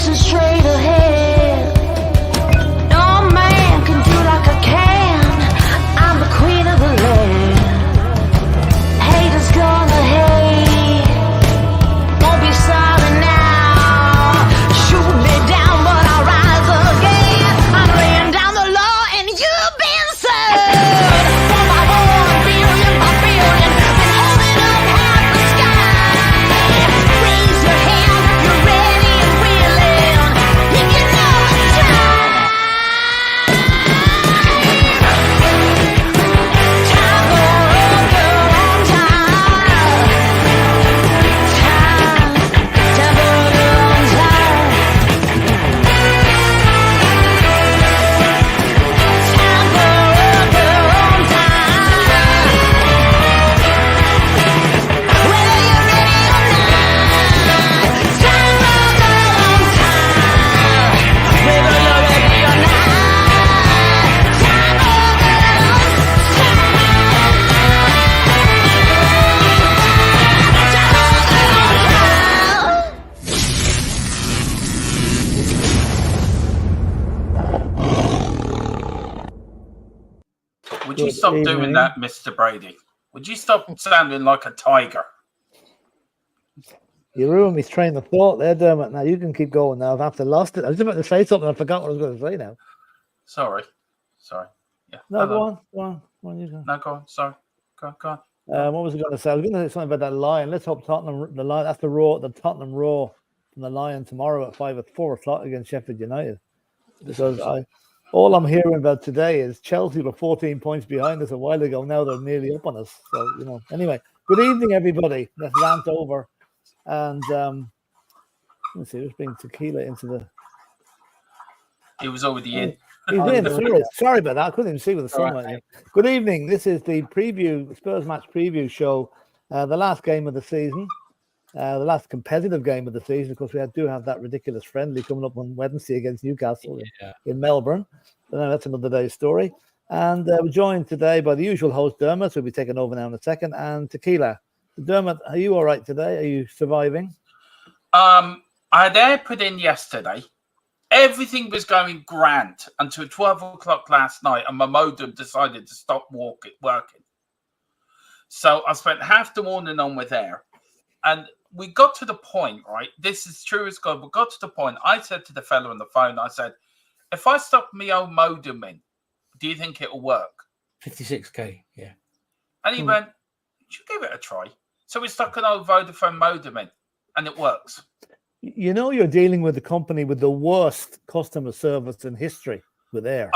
facing straight ahead. No man can do like I can. I'm the queen of the land. Haters gonna hate. Won't be sorry now. Shoot me down, but I'll rise again. I'm laying down the law and you've been served. One by one, billion by billion, been holding up half the sky. Raise your hand if you're ready and willing. If you know it's time. Time for a good old time. Time for a good old time. Time for a good old time. Whether you're ready or not. Time for a good old time. Whether you're ready or not. Time for a good old time. Would you Good stop doing evening. that, Mr. Brady? Would you stop sounding like a tiger? You ruined me train of thought there, Dermot. Now you can keep going now. I've after lost it. I was just about to say something. I forgot what I was going to say now. Sorry. Yeah. No, hello. go on. You go. No, go on. Sorry. Go on. What was I going to say? I was going to say something about that Lion. Let's hope Tottenham, the Lion, that's the Tottenham Raw from the Lion tomorrow at 4 o'clock against Sheffield United. Because all I'm hearing about today is Chelsea were 14 points behind us a while ago. Now they're nearly up on us. So, anyway, good evening, everybody. Let's rant over. And let's see, let's bring Tequila into the. He was already in. He's in. Sorry about that. I couldn't even see with the sunlight. Right. Good evening. This is the Spurs match preview show. The last game of the season, the last competitive game of the season. Of course, we do have that ridiculous friendly coming up on Wednesday against Newcastle in Melbourne. But that's another day's story. And we're joined today by the usual host, Dermot, who'll be taking over now in a second, and Tequila. Dermot, are you all right today? Are you surviving? I had air put in yesterday. Everything was going grand until 12 o'clock last night, and my modem decided to stop working. So I spent half the morning on with air. And we got to the point, right? This is true as God. We got to the point. I said to the fellow on the phone, I said, if I stop my own modem in, do you think it'll work? 56k, yeah. And he went, should give it a try. So we stuck an old Vodafone modem in, and it works. You're dealing with the company with the worst customer service in history with Air.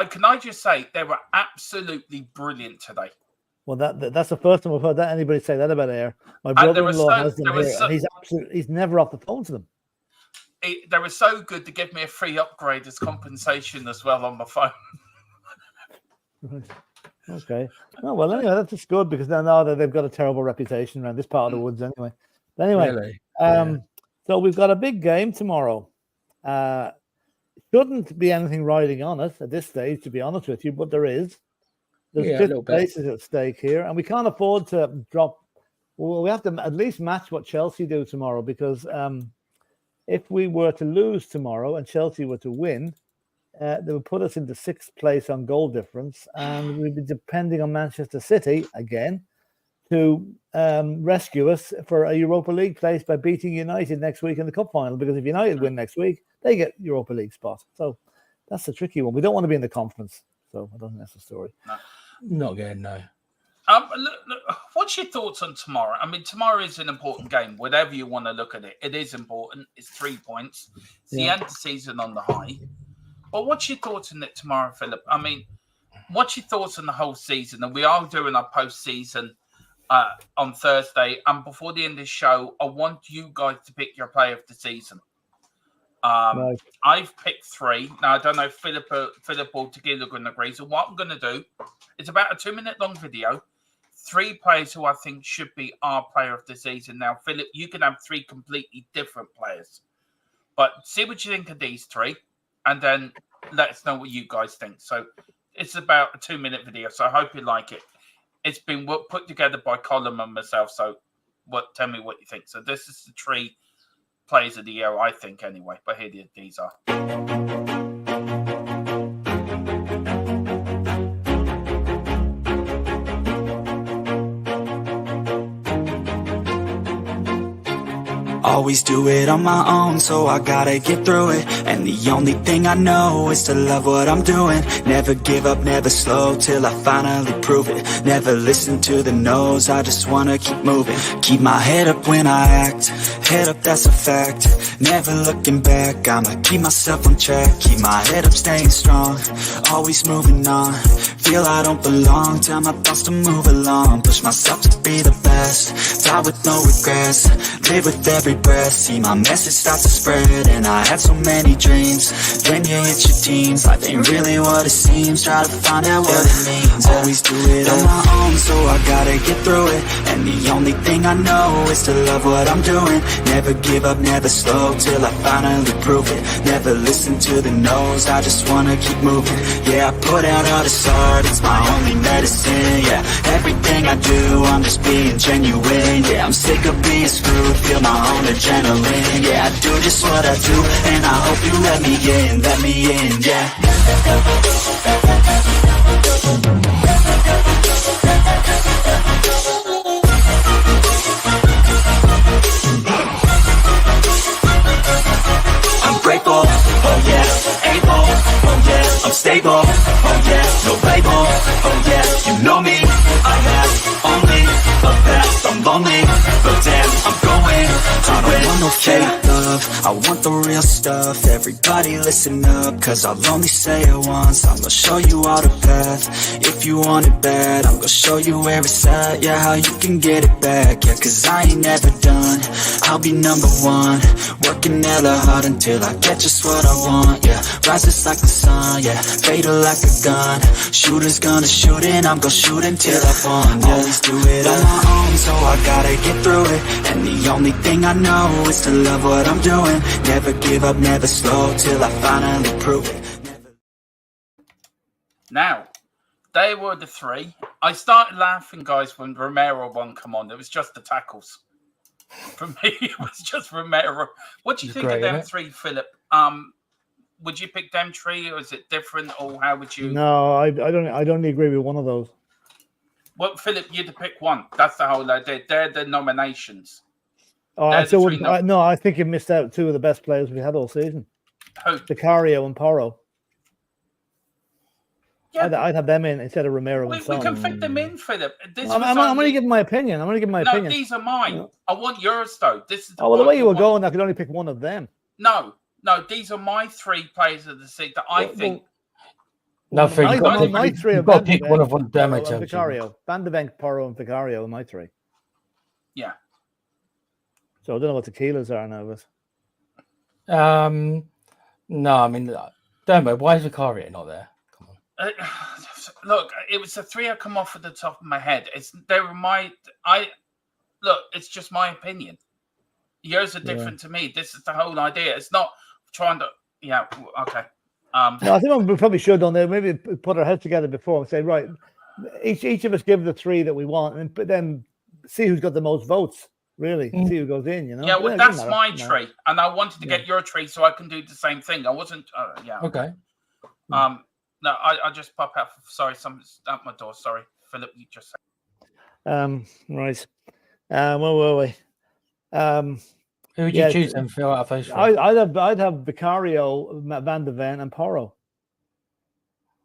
Can I just say they were absolutely brilliant today. Well, that's the first time I've heard that anybody say that about Air. My brother-in-law has them here, and he's never off the phone to them. They were so good to give me a free upgrade as compensation as well on my phone. Right. Okay. Oh, well, anyway, that's just good because now that they've got a terrible reputation around this part of the woods anyway. But anyway, Really? So we've got a big game tomorrow. Shouldn't be anything riding on us at this stage, to be honest with you, but there is. There's 50 places at stake here, and we can't afford to drop. Well, we have to at least match what Chelsea do tomorrow because if we were to lose tomorrow and Chelsea were to win, they would put us into 6th place on goal difference, and we'd be depending on Manchester City again to rescue us for a Europa League place by beating United next week in the cup final. Because if United win next week, they get Europa League spot. So that's a tricky one. We don't want to be in the conference. So I don't think that's the story. Not again, no. Look, what's your thoughts on tomorrow? I mean, tomorrow is an important game. Whatever you want to look at it, it is important. It's 3 points. It's the end of the season on the high. But what's your thoughts on it tomorrow, Philip? I mean, what's your thoughts on the whole season? And we are doing our post-season on Thursday. And before the end of the show, I want you guys to pick your player of the season. Right. I've picked 3. Now, I don't know if Philip or Tequila are going to agree. So what I'm going to do is about a 2-minute long video. 3 players who I think should be our player of the season. Now, Philip, you can have 3 completely different players. But see what you think of these 3. And then let us know what you guys think. So it's about a 2-minute video. So I hope you like it. It's been put together by Colin and myself. So tell me what you think. So this is the 3 players of the year, I think, anyway. But here these are. Always do it on my own, so I gotta get through it. And the only thing I know is to love what I'm doing. Never give up, never slow, till I finally prove it. Never listen to the no's, I just wanna keep moving. Keep my head up when I act, head up, that's a fact. Never looking back, I'ma keep myself on track. Keep my head up, staying strong, always moving on. Feel I don't belong, tell my thoughts to move along. Push myself to be the best, die with no regrets. Live with every breath, see my message start to spread. And I had so many dreams, then you hit your teens. Life ain't really what it seems, try to find out what it means. Always do it on my own, so I gotta get through it. And the only thing I know is to love what I'm doing. Never give up, never slow, till I finally prove it. Never listen to the no's, I just wanna keep moving. Yeah, I put out all this art, it's my only medicine. Yeah, everything I do, I'm just being genuine. Yeah, I'm sick of being screwed, feel my own adrenaline. Yeah, I do just what I do, and I hope you let me in, yeah. I'm grateful, oh yeah, able, oh yeah, I'm stable, oh yeah, no label, oh yeah, you know me, I have only the best. I'm lonely, but damn, I'm going. I don't want no fake love, I want the real stuff. Everybody listen up, cause I'll only say it once. I'm gonna show you all the path, if you want it bad. I'm gonna show you where it's at, yeah, how you can get it back. Yeah, cause I ain't never done, I'll be number one. Working hella hard until I get just what I want. Yeah, rises like the sun, yeah, fatal like a gun. Shooters gonna shoot and I'm gonna shoot until I won. Yeah. Always do it on my own, so I gotta get through it. And the only thing I know is to love what I'm doing. Never give up, never slow, till I finally prove it. Now, they were the three. I started laughing, guys, when Romero one come on. It was just the tackles. For me, it was just Romero. What do you think of them three, Philip? Would you pick them three, or is it different, or how would you? No, I don't agree with one of those. Well, Philip, you had to pick one. That's the whole idea. They're the nominations. Oh, I think you missed out two of the best players we had all season. Who? Vicario and Porro. Yeah, I'd have them in instead of Romero and Son. We can fit them in, Philip. I'm only giving my opinion. No, these are mine. Yeah. I want yours, though. This is the way you were going, I could only pick one of them. No, these are my three players of the season that I think. No, Phil, you've got to pick one of them. Vicario, Van de Beek, Porro, and Vicario are my three. Yeah. So I don't know what the kilos are now, but no, I mean, Dermo, why is Vicario not there? Come on. Look, it was the three I come off at the top of my head. It's just my opinion. Yours are different to me. This is the whole idea. It's not trying to. Yeah. Okay. No, I think we probably should on there. Maybe put our heads together before and say, right, each of us give the three that we want, and then see who's got the most votes. Really, see who goes in. You know. Yeah, well, that's my tree, and I wanted to get your tree so I can do the same thing. I wasn't. Yeah. Okay. No, I just pop out. Sorry, someone's at my door. Sorry, Philip. You just. Right. Where were we? Who would you choose and fill out a face? I'd have Vicario, Van de Ven, and Porro.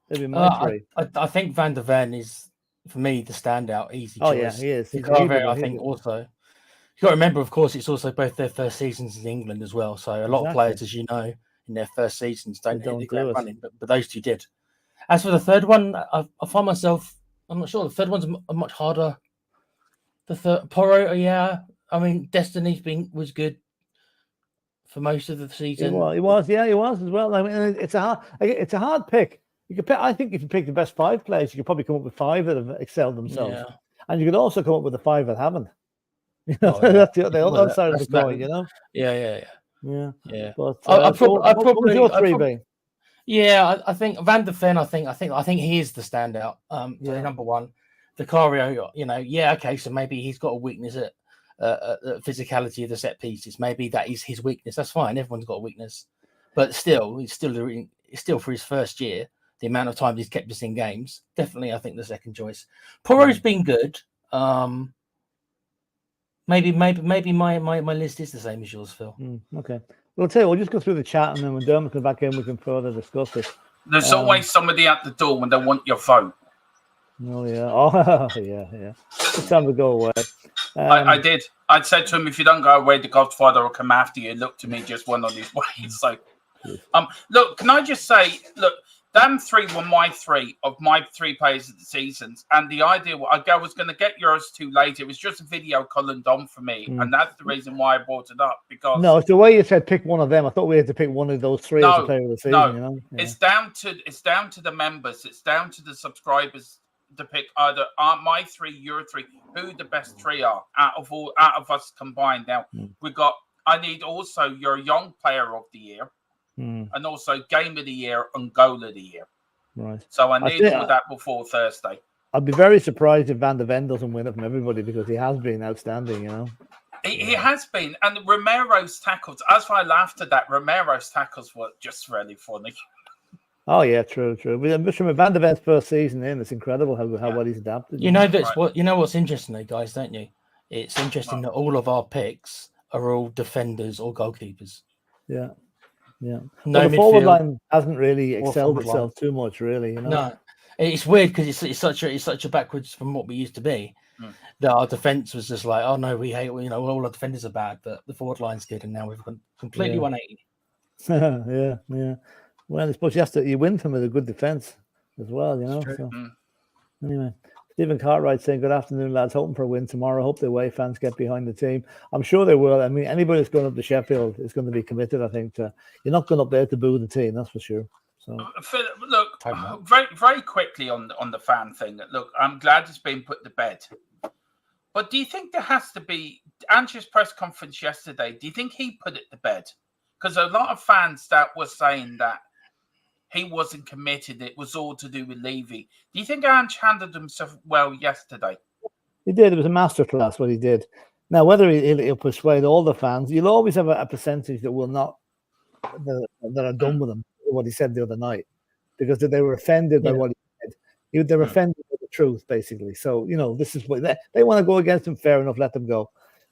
That'd be my three. I think Van de Ven is, for me, the standout, easy choice. Oh yeah, he is. Vicario, I think also. You got to remember, of course, it's also both their first seasons in England as well. So a lot of players, as you know, in their first seasons don't hit the ground running, but those two did. As for the third one, I find myself, I'm not sure. The third one's a much harder. The third Porro, yeah. I mean, Destiny's was good for most of the season. He was as well. I mean, it's a hard pick. You could pick, I think if you pick the best five players, you could probably come up with five that have excelled themselves, and you could also come up with the five that haven't. You know, that's the other side of the coin. You know. Yeah. But I'd probably what would your three be? Yeah, I think Van de Ven. I think he is the standout. Number one. Vicario, okay, so maybe he's got a weakness physicality of the set pieces. Maybe that is his weakness. That's fine. Everyone's got a weakness, but still, it's still for his first year. The amount of time he's kept us in games, definitely, I think the second choice. Porro's been good. Maybe my list is the same as yours, Phil. Okay. Well, I'll tell you, we'll just go through the chat, and then when Dermot comes back in, we can further discuss this. There's always somebody at the door when they want your vote. Oh yeah. Oh yeah. It's time to go away. I did. I'd said to him, if you don't go away, the Godfather will come after you. Look to me, just one on his way. So, look, can I just say, look, them three were my three of my 3 players of the seasons, and the idea I was going to get yours too late. It was just a video Cullen done for me, and that's the reason why I brought it up. Because no, it's the way you said pick one of them. I thought we had to pick one of those 3 as a player of the season. No, you know? It's down to the members. It's down to the subscribers to pick either my 3, your 3, who the best 3 are out of us combined. Now I need also your young player of the year. And also game of the year and goal of the year. Right. So I need all that before Thursday. I'd be very surprised if Van de Ven doesn't win it from everybody, because he has been outstanding, you know. He has been. And Romero's tackles, that's why I laughed at that. Romero's tackles were just really funny. Oh yeah, true. But from Van de Ven's first season in, it's incredible how well he's adapted. You know what's interesting though, guys, don't you? It's interesting that all of our picks are all defenders or goalkeepers. Yeah. No, well, the forward line hasn't really excelled itself too much, really. You know? No, it's weird because it's such a backwards from what we used to be. That our defense was just like, oh no, we hate, all our defenders are bad, but the forward line's good, and now we've gone completely 180. yeah. Well, I suppose you win them with a good defense as well, you know. So, anyway. Stephen Cartwright saying, good afternoon, lads. Hoping for a win tomorrow. Hope the away fans get behind the team. I'm sure they will. I mean, anybody that's going up to Sheffield is going to be committed, I think. You're not going up there to boo the team, that's for sure. So, look, very, very quickly on the fan thing. Look, I'm glad it's been put to bed. But do you think there has to be, Ange's press conference yesterday, do you think he put it to bed? Because a lot of fans that were saying that he wasn't committed. It was all to do with Levy. Do you think Ange handled himself well yesterday? He did. It was a masterclass what he did. Now, whether he'll persuade all the fans, you'll always have a percentage that will not, that are done with him, what he said the other night, because they were offended by what he said. They were offended by the truth, basically. So, this is what they want to go against him. Fair enough, let them go.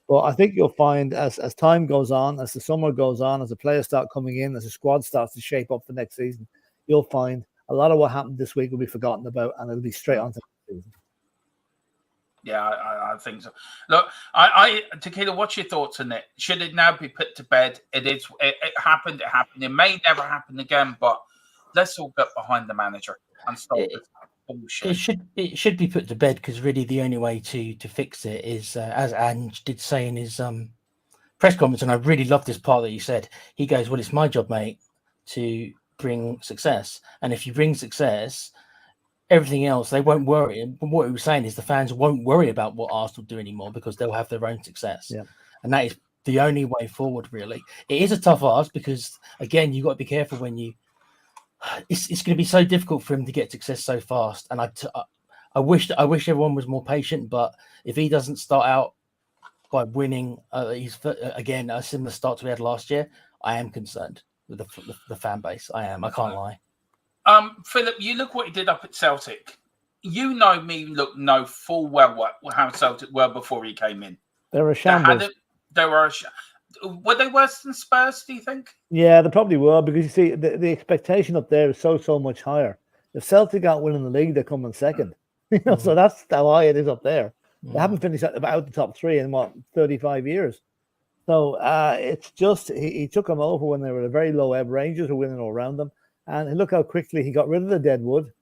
But I think you'll find as time goes on, as the summer goes on, as the players start coming in, as the squad starts to shape up for next season, you'll find a lot of what happened this week will be forgotten about, and it'll be straight on to the season. Yeah, I think so. Look, Tequila, what's your thoughts on it? Should it now be put to bed? It happened. It happened. It may never happen again, but let's all get behind the manager and stop this bullshit. It should be put to bed, because really the only way to fix it is, as Ange did say in his press conference, and I really love this part that he said. He goes, "Well, it's my job, mate, to bring success, and if you bring success, everything else they won't worry." But what he was saying is the fans won't worry about what Arsenal do anymore, because they'll have their own success. And that is the only way forward, really. It is a tough ask, because again, you've got to be careful when you it's going to be so difficult for him to get success so fast, and I wish everyone was more patient. But if he doesn't start out by winning he's again a similar start to we had last year, I am concerned with the fan base. I can't lie. Philip, you look what he did up at Celtic. You know me, know full well how Celtic were before he came in. They were a shambles. Were they worse than Spurs, do you think? Yeah, they probably were, because you see, the expectation up there is so much higher. If Celtic aren't winning the league, they're coming second. So that's how high it is up there. They haven't finished out the top 3 in 35 years. So it's just he took them over when they were a very low ebb. Rangers were winning all around them, and look how quickly he got rid of the deadwood.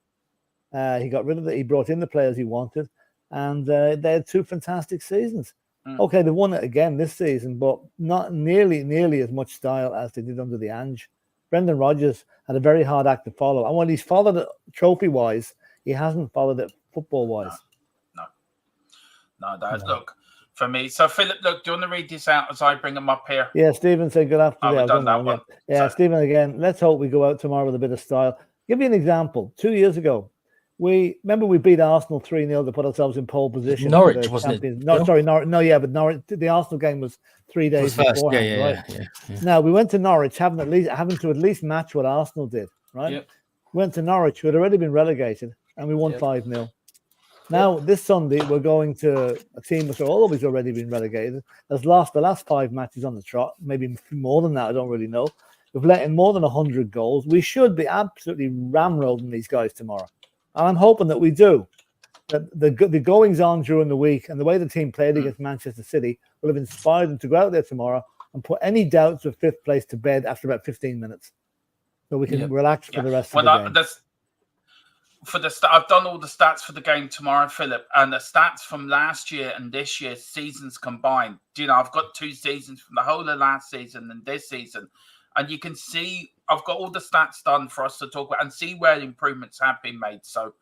He brought in the players he wanted, and they had 2 fantastic seasons. Okay, they won it again this season, but not nearly as much style as they did under the Ange. Brendan Rodgers had a very hard act to follow, and when he's followed it trophy wise, he hasn't followed it football wise. No. Look. For me. So, Philip, look, do you want to read this out as I bring them up here? Yeah, Stephen said good afternoon. I've done that one. Yeah, Stephen, again, let's hope we go out tomorrow with a bit of style. Give you an example. 2 years ago, we beat Arsenal 3-0 to put ourselves in pole position. Norwich, wasn't it? No, sorry, Norwich. No, yeah, but Norwich. The Arsenal game was 3 days beforehand, right? Yeah. Now we went to Norwich having to at least match what Arsenal did, right? Yep. Went to Norwich, who had already been relegated, and we won 5-0. Now this Sunday we're going to a team which have always already been relegated. Has lost the last 5 matches on the trot, maybe more than that. I don't really know. We've let in more than 100 goals. We should be absolutely ramroding these guys tomorrow. And I'm hoping that we do. That the goings on during the week and the way the team played against Manchester City will have inspired them to go out there tomorrow and put any doubts of 5th place to bed after about 15 minutes. So we can relax for the rest of the game. I've done all the stats for the game tomorrow, Philip, and the stats from last year and this year's seasons combined. I've got 2 seasons from the whole of last season and this season. And you can see I've got all the stats done for us to talk about and see where improvements have been made. So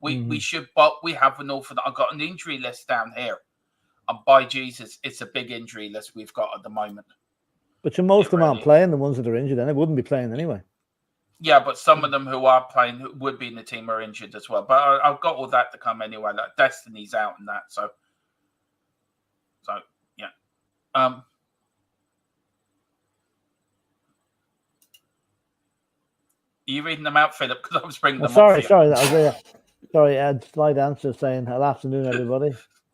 we should, but we have an awful. I've got an injury list down here, and by Jesus, it's a big injury list we've got at the moment. But most of them aren't playing. The ones that are injured, and they wouldn't be playing anyway. Yeah, but some of them who are playing, who would be in the team, are injured as well. But I've got all that to come anyway. Like Destiny's out and that. So yeah. Are you reading them out, Philip? Because I was bringing them up. Sorry, Ed. Slight answer saying, "Good afternoon, everybody."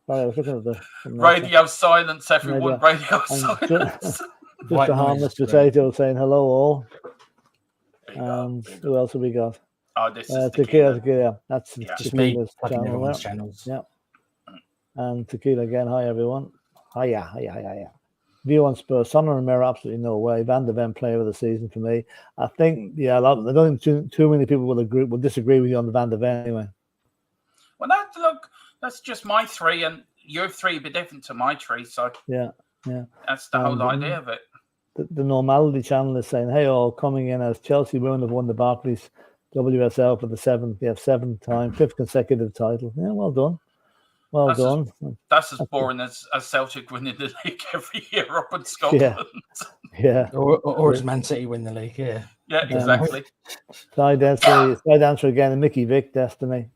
Sorry, I was looking at the radio silence. Everyone, radio silence. Just a harmless potato saying hello all. And who else have we got? Oh, this is Tequila. That's just me. Channels. Yeah. And Tequila again. Hi everyone. Hiya. View on Spurs. Son and Romero, absolutely no way. Van der Ven, player of the season for me. I think, I don't think too many people will disagree with you on the Van der Ven anyway. Well, that's just my 3, and your 3 be different to my 3. So yeah, that's the whole idea of it. The Normality channel is saying, "Hey all, coming in as Chelsea women have won the Barclays WSL for the 7th time, 5th consecutive title." Yeah, well done. That's as boring as Celtic winning the league every year up in Scotland. Yeah. Or as Man City win the league, Yeah, exactly. Side answer again, and Mickey Vick, Destiny.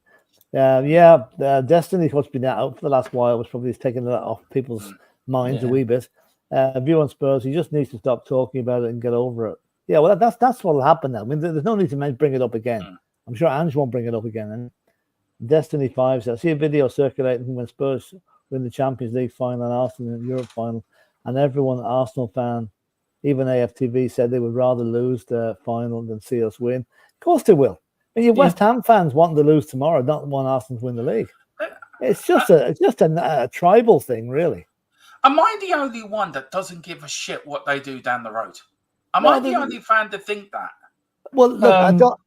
Destiny, what's been out for the last while, was probably taking that off people's minds a wee bit. View on Spurs, he just needs to stop talking about it and get over it. Yeah, well, that's what will happen now. I mean, there's no need to bring it up again. I'm sure Ange won't bring it up again. Destiny 5 says, I see a video circulating when Spurs win the Champions League final and Arsenal in the Europe final, and everyone Arsenal fan, even AFTV, said they would rather lose the final than see us win. Of course they will. And you West Ham fans wanting to lose tomorrow, not want Arsenal to win the league. It's just a tribal thing, really. Am I the only one that doesn't give a shit what they do down the road? Am I the only fan to think that? Well, look, I don't.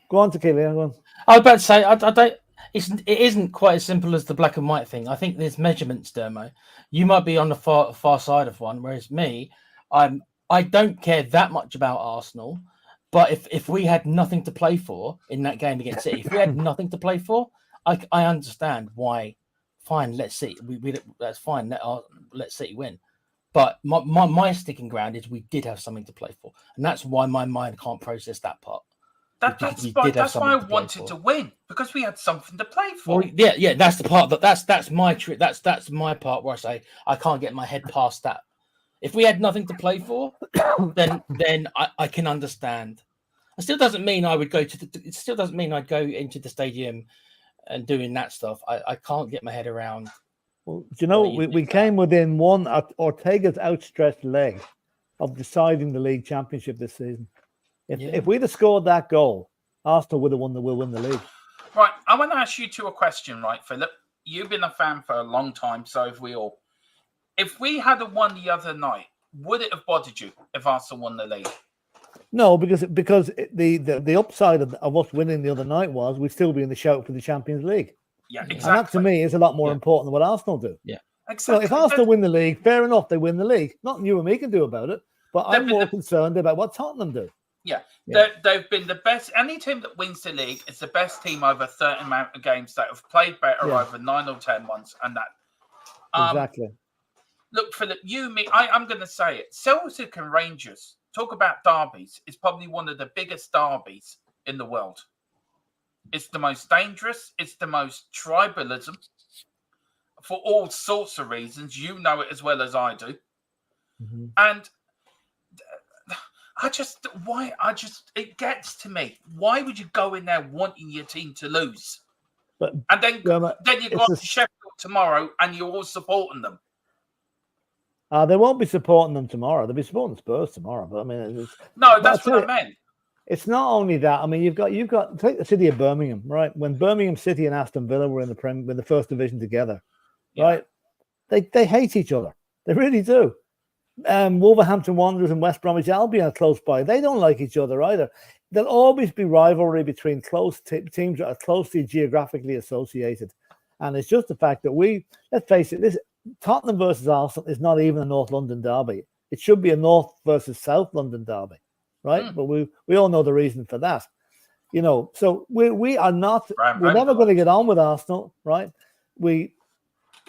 Go on, Tequila. Go on. I was about to say, I don't. It isn't quite as simple as the black and white thing. I think there's measurements, Dermo. You might be on the far side of one, whereas me, I don't care that much about Arsenal. But if we had nothing to play for in that game against City, if we had nothing to play for, I understand why. Fine, let's see. That's fine. Let City win. But my sticking ground is we did have something to play for, and that's why my mind can't process that part. That's why I wanted to win, because we had something to play for. Well, yeah, that's the part that's my trick. That's my part where I say I can't get my head past that. If we had nothing to play for, then I can understand. It still doesn't mean I would go to It still doesn't mean I'd go into the stadium and doing that stuff. I can't get my head around. Well, we came within one Ortega's outstretched leg of deciding the league championship this season. If we'd have scored that goal, Arsenal will win the league. Right, I want to ask you two a question, right, Philip? You've been a fan for a long time, so have we all. If we had won the other night, would it have bothered you if Arsenal won the league? No, because the upside of us winning the other night was we'd still be in the shout for the Champions League. Yeah, exactly. And that to me is a lot more important than what Arsenal do. Yeah, exactly. So if Arsenal win the league, fair enough, they win the league. Nothing you and me can do about it. But I'm more concerned about what Tottenham do. Yeah. They've been the best. Any team that wins the league is the best team over a certain amount of games that have played better over 9 or 10 months, and that. Exactly. Look, Philip, I'm going to say it. Celtic and Rangers, talk about derbies, is probably one of the biggest derbies in the world. It's the most dangerous. It's the most tribalism for all sorts of reasons. You know it as well as I do. Mm-hmm. And it gets to me. Why would you go in there wanting your team to lose? And then you got Sheffield tomorrow and you're all supporting them. They won't be supporting them tomorrow. They'll be supporting Spurs tomorrow. But I mean, that's what I meant. It's not only that. I mean, you've got take the city of Birmingham, right? When Birmingham City and Aston Villa were in the first division together, right? They hate each other. They really do. Wolverhampton Wanderers and West Bromwich Albion are close by. They don't like each other either. There'll always be rivalry between close teams that are closely geographically associated, and it's just the fact that let's face it, this Tottenham versus Arsenal is not even a North London derby. It should be a North versus South London derby, right? But we all know the reason for that, So we are not. We're never going to get on with Arsenal, right? We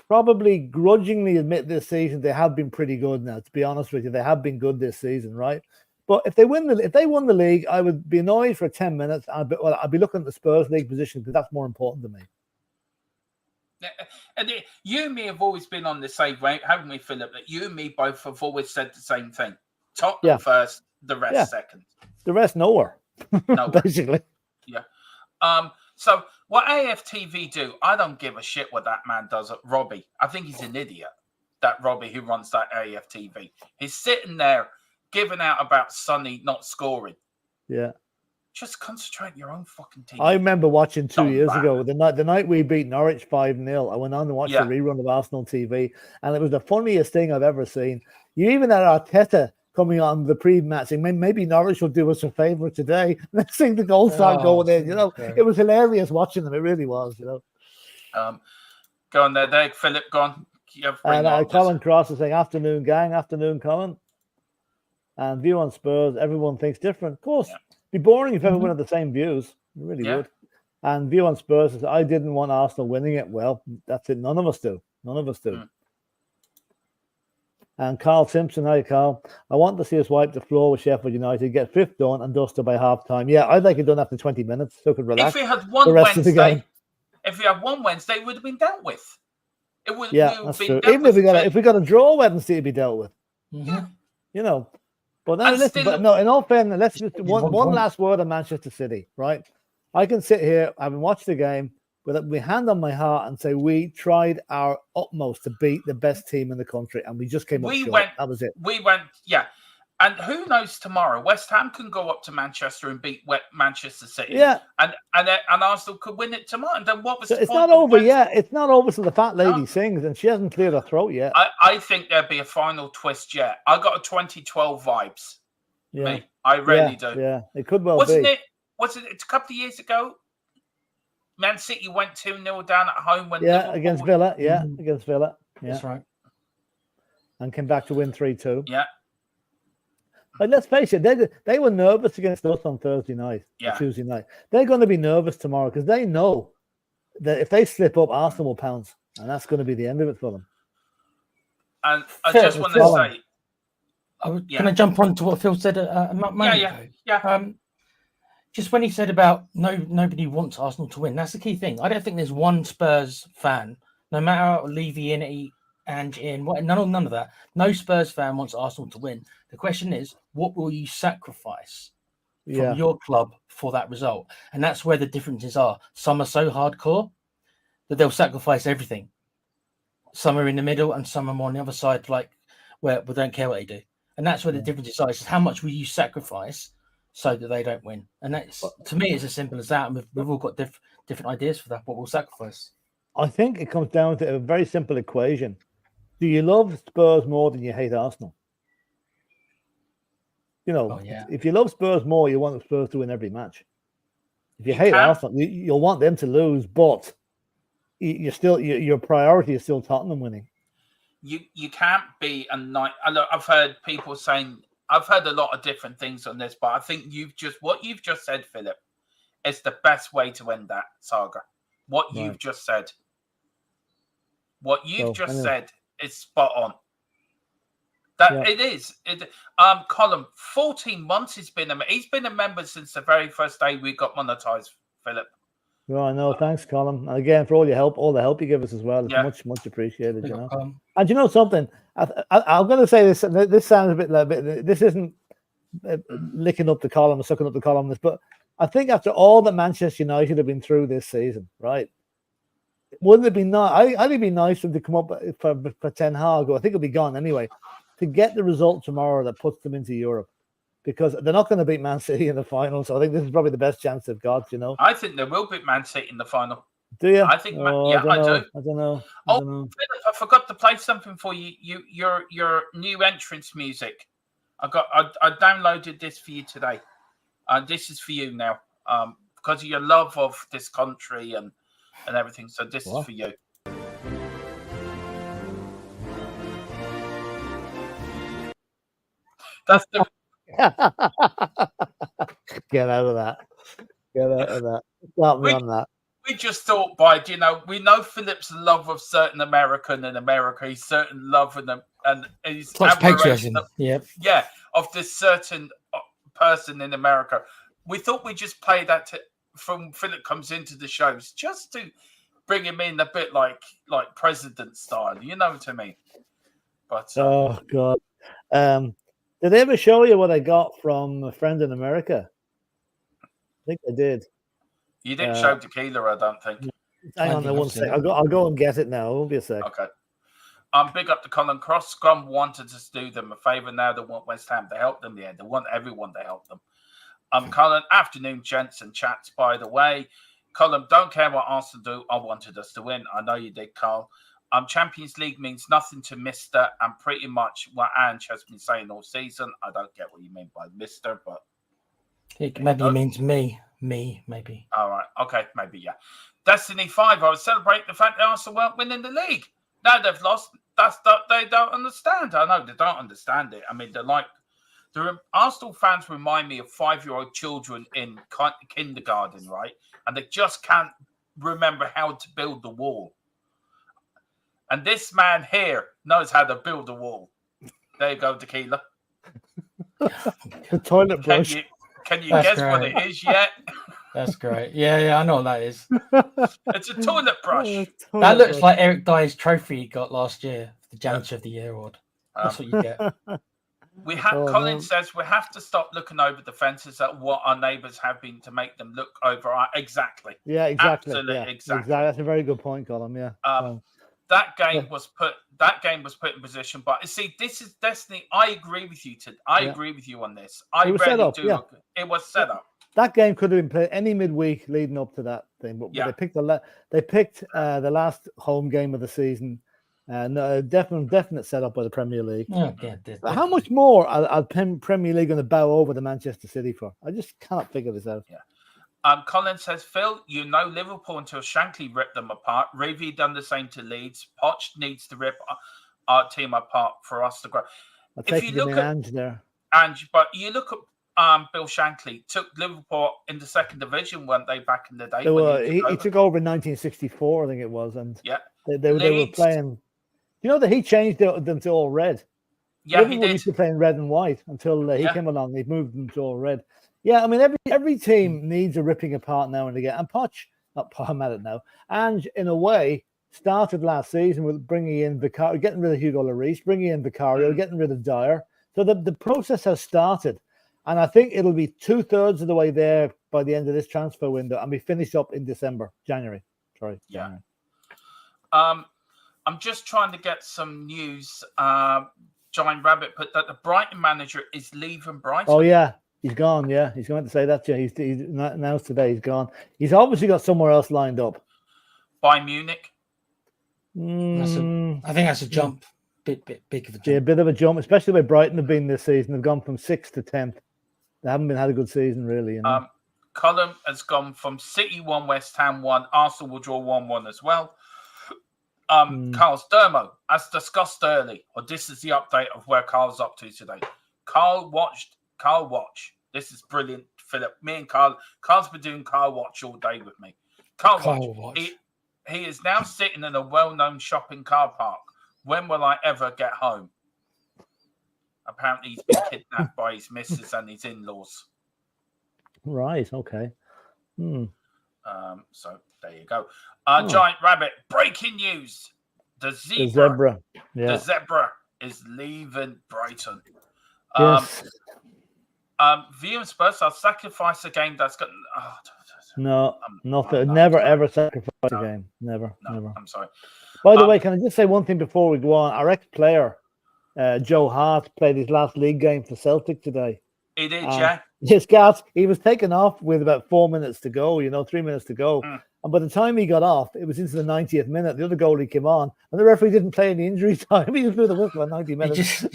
probably grudgingly admit this season they have been pretty good now. To be honest with you, they have been good this season, right? But if they won the league, I would be annoyed for 10 minutes. I'd be looking at the Spurs league position because that's more important to me. And you and me have always been on the same way, haven't we, Philip? That you and me both have always said the same thing. Tottenham first, the rest second. The rest nowhere. Basically. Yeah. So what AFTV do, I don't give a shit what that man does at Robbie. I think he's an idiot, that Robbie who runs that AFTV. He's sitting there giving out about Sonny not scoring. Yeah. Just concentrate on your own fucking team. I remember watching 2 years ago, the night we beat Norwich 5-0, I went on to watch the rerun of Arsenal TV, and it was the funniest thing I've ever seen. You even had Arteta coming on the pre-match saying, maybe Norwich will do us a favour today. Next thing the goals start going in, It was hilarious watching them. It really was, Go on there, Philip, go on. And Colin Cross is saying, afternoon, gang, afternoon, Colin. And view on Spurs, everyone thinks different. Of course, it'd be boring if everyone had the same views. It really would. And view on Spurs is, I didn't want Arsenal winning it. Well, that's it. None of us do. And Carl Simpson, hi Carl. I want to see us wipe the floor with Sheffield United, get fifth done and dusted by half time. Yeah, I'd like it done after 20 minutes so I could relax. If we had one Wednesday, it would have been dealt with. It would that's true. Even if we got a draw Wednesday, it'd be dealt with. Mm-hmm. But no, in all fairness, let's just one last word on Manchester City, right? I can sit here, having watched the game, with my hand on my heart and say we tried our utmost to beat the best team in the country, and we just came up short. That was it. We went, And who knows tomorrow? West Ham can go up to Manchester and beat Manchester City. Yeah. And Arsenal could win it tomorrow. And then what was the point? It's not over yet. It's not over till the fat lady sings, and she hasn't cleared her throat yet. I think there'll be a final twist yet. I got a 2012 vibes. Yeah. I really do. Yeah, it could well be. Wasn't it a couple of years ago? Man City went 2-0 down at home when against Villa. Yeah, against Villa. Yeah. That's right. And came back to win 3-2. Yeah. But let's face it, they were nervous against us on Thursday night, Tuesday night. They're going to be nervous tomorrow because they know that if they slip up, Arsenal will pounce, and that's going to be the end of it for them. And I just want to say, can I jump on to what Phil said a moment ago? Yeah. Just when he said about nobody wants Arsenal to win, that's the key thing. I don't think there's one Spurs fan, no matter Levy, Inity, and none of that. No Spurs fan wants Arsenal to win. The question is, what will you sacrifice from your club for that result? And that's where the differences are. Some are so hardcore that they'll sacrifice everything. Some are in the middle, and some are on the other side, like where we don't care what they do. And that's where the differences are. It's how much will you sacrifice so that they don't win? And that's, to me, it's as simple as that. And we've all got different ideas for that, what we'll sacrifice. I think it comes down to a very simple equation. Do you love Spurs more than you hate Arsenal? If you love Spurs more, you want the Spurs to win every match. If you hate Arsenal, you'll want them to lose, but your priority is still Tottenham winning. You can't be a night. I've heard people saying, I've heard a lot of different things on this, but I think what you've just said, Philip, is the best way to end that saga. What you've just said. What you've just said is spot on. It is. Colin, 14 months he's been a member since the very first day we got monetized, Philip. Well, I know. Thanks, Colin. And again, for all your help, all the help you give us as well. It's Yeah. much appreciated, you know. Colin. And you know something? I'm going to say this. This sounds a bit. This isn't licking up the column or sucking up the columnists, but I think after all that Manchester United have been through this season, right? Wouldn't it be nice? I think it'd be nice for them to come up for Ten Hag. I think it'll be gone anyway. To get the result tomorrow that puts them into Europe, because they're not going to beat Man City in the final. So I think this is probably the best chance they've got. You know, I think they will beat Man City in the final. Do you? I think, I do. I don't know. Philip, I forgot to play something for you. Your new entrance music. I downloaded this for you today. This is for you now. Because of your love of this country and everything. So this is for you. That's the. Get out of that. Get out of that. Stop me on that. We just thought we know Philip's love of certain American in America, his certain love and his patriotism. Of this certain person in America. We thought we'd just play that from Philip comes into the shows just to bring him in a bit like president style, you know what I mean? But oh God. Did they ever show you what I got from a friend in America? I think they did. You didn't show Tequila, I don't think. Hang on, one sec. I'll go and get it now. It won't be a sec. Okay. Big up to Colin Cross. Scrum wanted us to do them a favour. Now they want West Ham to help them. Yeah, they want everyone to help them. Colin, afternoon, gents and chats, by the way. Colin, don't care what Arsenal do. I wanted us to win. I know you did, Carl. Champions League means nothing to Mister, and pretty much what Ange has been saying all season. I don't get what you mean by Mister, but maybe he means me. Me, maybe. All right. Okay, maybe, yeah. Destiny 5, I was celebrating the fact that Arsenal weren't winning the league. Now they've lost. They don't understand. I know they don't understand it. I mean, Arsenal fans remind me of 5-year-old children in kindergarten, right? And they just can't remember how to build the wall. And this man here knows how to build a wall. There you go, Tequila. The toilet brush. Can you guess what it is yet? That's great. Yeah, I know what that is. It's a toilet brush. That looks like Eric Dyer's trophy he got last year, the Janitor of the Year award. That's what you get. Colin says we have to stop looking over the fences at what our neighbours have been to make them look over our exactly. Yeah, exactly. Absolutely, exactly. That's a very good point, Colin. Yeah. That game was put in position, but see, this is Destiny. I agree with you. I agree with you on this. I really do. Yeah. It was set up. That game could have been played any midweek leading up to that thing, but they picked the last home game of the season. Definite setup by the Premier League. But how much more are Premier League going to bow over the Manchester City for? I just cannot figure this out. Yeah. Colin says, Phil, you know Liverpool until Shankly ripped them apart. Revie done the same to Leeds. Poch needs to rip our team apart for us to grow. If you look at Ange, but you look at Bill Shankly took Liverpool in the second division, weren't they, back in the day? He took over in 1964, I think it was, and they were playing. You know that he changed them to all red. Yeah, Liverpool he did. Used to play in red and white until he came along. He moved them to all red. Yeah, I mean, every team needs a ripping apart now and again. And I'm at it now. And in a way, started last season with bringing in Vicario, getting rid of Hugo Lloris, bringing in Vicario, getting rid of Dyer. So the process has started. And I think it'll be 2/3 of the way there by the end of this transfer window. And we finish up in January. Sorry. Yeah. I'm just trying to get some news. Giant Rabbit put that the Brighton manager is leaving Brighton. Oh, yeah. He's gone, yeah. He's going to say that, yeah. He's announced today he's gone. He's obviously got somewhere else lined up. By Munich? I think that's a jump. Big of a jump. Yeah, a bit of a jump, especially where Brighton have been this season. They've gone from 6th to 10th. They haven't had a good season, really. You know? Column has gone from City 1, West Ham 1. Arsenal will draw 1-1 as well. Carl Sturmo, as discussed early, or this is the update of where Carl's up to today. Carl watch. This is brilliant, Philip. Me and Carl's been doing Carl Watch all day with me. Carl Watch. He is now sitting in a well-known shopping car park. When will I ever get home? Apparently he's been kidnapped by his missus and his in-laws. Right, okay. So there you go. Giant Rabbit, breaking news. The zebra. The zebra is leaving Brighton. Yes. View and Spurs, I'll sacrifice a game that's got... No, nothing. Never, ever sacrifice a game. Never. I'm sorry. By the way, can I just say one thing before we go on? Our ex-player, Joe Hart, played his last league game for Celtic today. He did, yeah. Yes, Gats. He was taken off with about 4 minutes to go, 3 minutes to go. And by the time he got off, it was into the 90th minute. The other goalie came on, and the referee didn't play any injury time. He just blew the whistle at 90 minutes.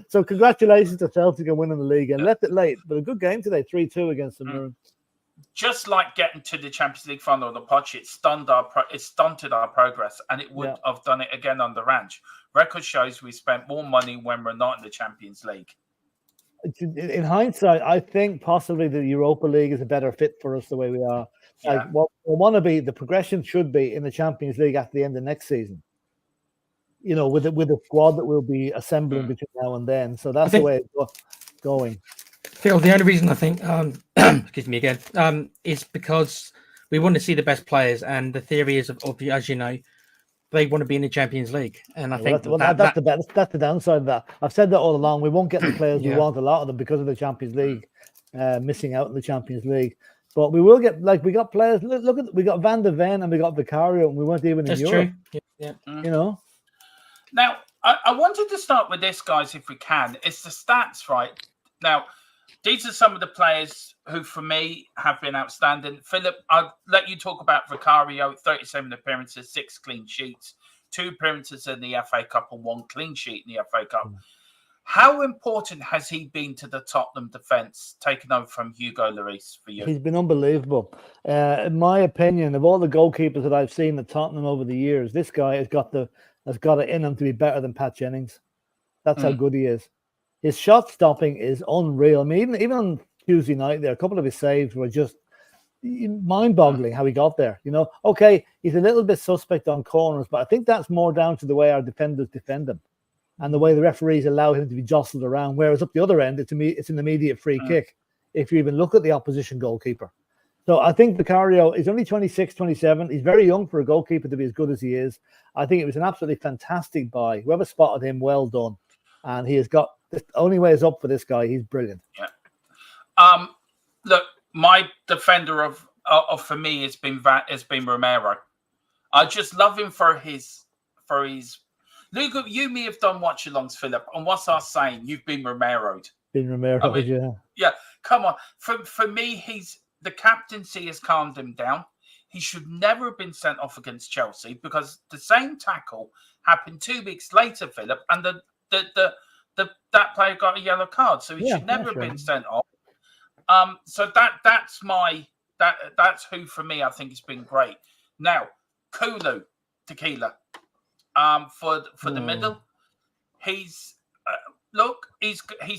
So congratulations to Celtic on winning the league. And left it late, but a good game today, 3-2 against the Maroons. Just like getting to the Champions League final of the Poch, it stunted our progress, and it would have done it again under Ranch. Record shows we spent more money when we're not in the Champions League. In hindsight, I think possibly the Europa League is a better fit for us the way we are. Like what we want to be, the progression should be in the Champions League at the end of next season. With a squad that we'll be assembling between now and then. So that's the way it's going. Phil, the only reason I think, excuse me again, is because we want to see the best players, and the theory is, as you know, they want to be in the Champions League, and I think that's the downside of that. I've said that all along. We won't get the players we want, a lot of them, because of the Champions League, missing out in the Champions League. But we will get, we got players. We got Van der Ven and we got Vicario, and we weren't even in Europe. True. Yeah. Now, I wanted to start with this, guys, if we can. It's the stats, right? Now, these are some of the players who, for me, have been outstanding. Philip, I'll let you talk about Vicario. 37 appearances, 6 clean sheets, 2 appearances in the FA Cup and 1 clean sheet in the FA Cup. How important has he been to the Tottenham defence, taking over from Hugo Lloris for you? He's been unbelievable. In my opinion, of all the goalkeepers that I've seen at Tottenham over the years, this guy has got it in him to be better than Pat Jennings. That's how good he is. His shot stopping is unreal. I mean, even on Tuesday night there, a couple of his saves were just mind-boggling how he got there. Okay, he's a little bit suspect on corners, but I think that's more down to the way our defenders defend him and the way the referees allow him to be jostled around. Whereas up the other end, it's an immediate free kick if you even look at the opposition goalkeeper. So I think Vicario is only 26, 27. He's very young for a goalkeeper to be as good as he is. I think it was an absolutely fantastic buy. Whoever spotted him, well done. And he has got... The only way is up for this guy. He's brilliant. Yeah. Look, my defender of for me has been Romero. I just love him for his. Look, you may have done watch-alongs, Philip. And what's our saying? You've been Romero'd. Been Romero, yeah. Come on. For me, the captaincy has calmed him down. He should never have been sent off against Chelsea, because the same tackle happened 2 weeks later, Philip, and that player got a yellow card, so he should never have been sent off. So that's who, for me, I think has been great. Now, Kulu Tequila, for the middle, he's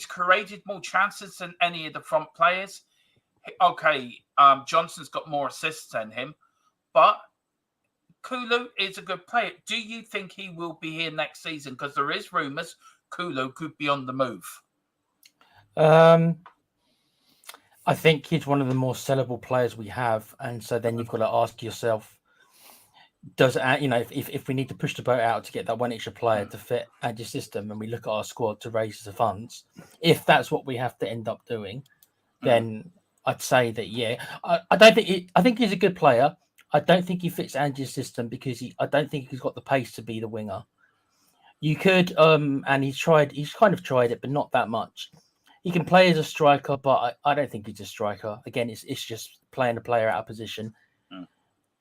created more chances than any of the front players. Okay, Johnson's got more assists than him, but Kulu is a good player. Do you think he will be here next season? Because there is rumours Kulu could be on the move. I think he's one of the more sellable players we have, and so then you've got to ask yourself, if we need to push the boat out to get that one extra player to fit your system, and we look at our squad to raise the funds, if that's what we have to end up doing, then I'd say that I think he's a good player. I don't think he fits Ange's system because I don't think he's got the pace to be the winger. You could, and he's kind of tried it, but not that much. He can play as a striker, but I don't think he's a striker. Again, it's just playing a player out of position.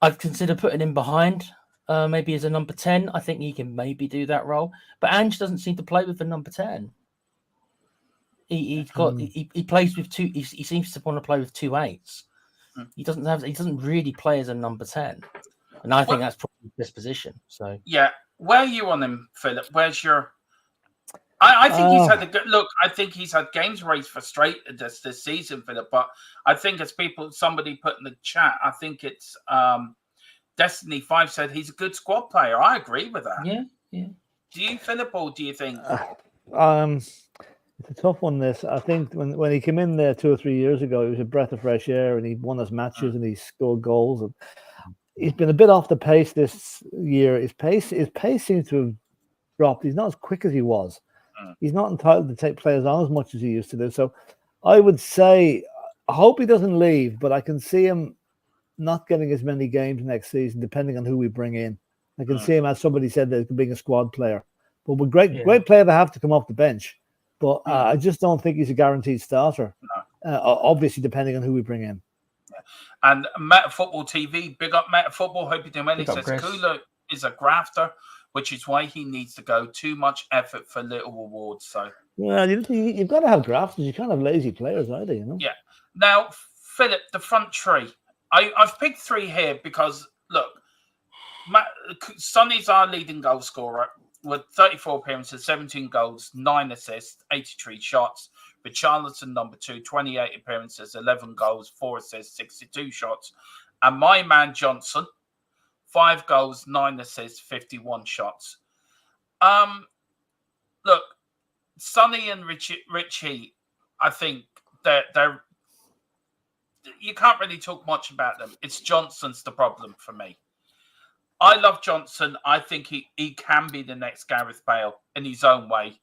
I'd consider putting him behind, maybe as a number 10. I think he can maybe do that role. But Ange doesn't seem to play with the number 10. He plays with two. He seems to want to play with 2 8s. He doesn't really play as a number 10, and I think that's probably his position. So where are you on him, Philip? Where's your? I think he's had a good look. I think he's had games where he's frustrated this season, Philip. But I think somebody put in the chat, I think it's Destiny 5 said he's a good squad player. I agree with that. Yeah. Do you, Philip, or do you think? It's a tough one, this. I think when he came in there 2 or 3 years ago, he was a breath of fresh air and he won us matches and he scored goals. And he's been a bit off the pace this year. His pace seems to have dropped. He's not as quick as he was. He's not entitled to take players on as much as he used to do. So I would say, I hope he doesn't leave, but I can see him not getting as many games next season, depending on who we bring in. I can see him, as somebody said, being a squad player. But we're great player to have to come off the bench. But I just don't think he's a guaranteed starter. No. Obviously, depending on who we bring in. Yeah. And Meta Football TV, big up Meta Football. Hope you're doing well. He says Kula is a grafter, which is why he needs to go. Too much effort for little rewards. So you've got to have grafters. You can't have lazy players either, you know. Yeah. Now, Philip, the front three. I've picked three here because look, Sonny's our leading goal scorer with 34 appearances, 17 goals, 9 assists, 83 shots. Richarlison, number 2, 28 appearances, 11 goals, 4 assists, 62 shots. And my man Johnson, 5 goals, 9 assists, 51 shots. Look, Sonny and Richie, I think they're you can't really talk much about them. It's Johnson's the problem for me. I love Johnson. I think he can be the next Gareth Bale in his own way.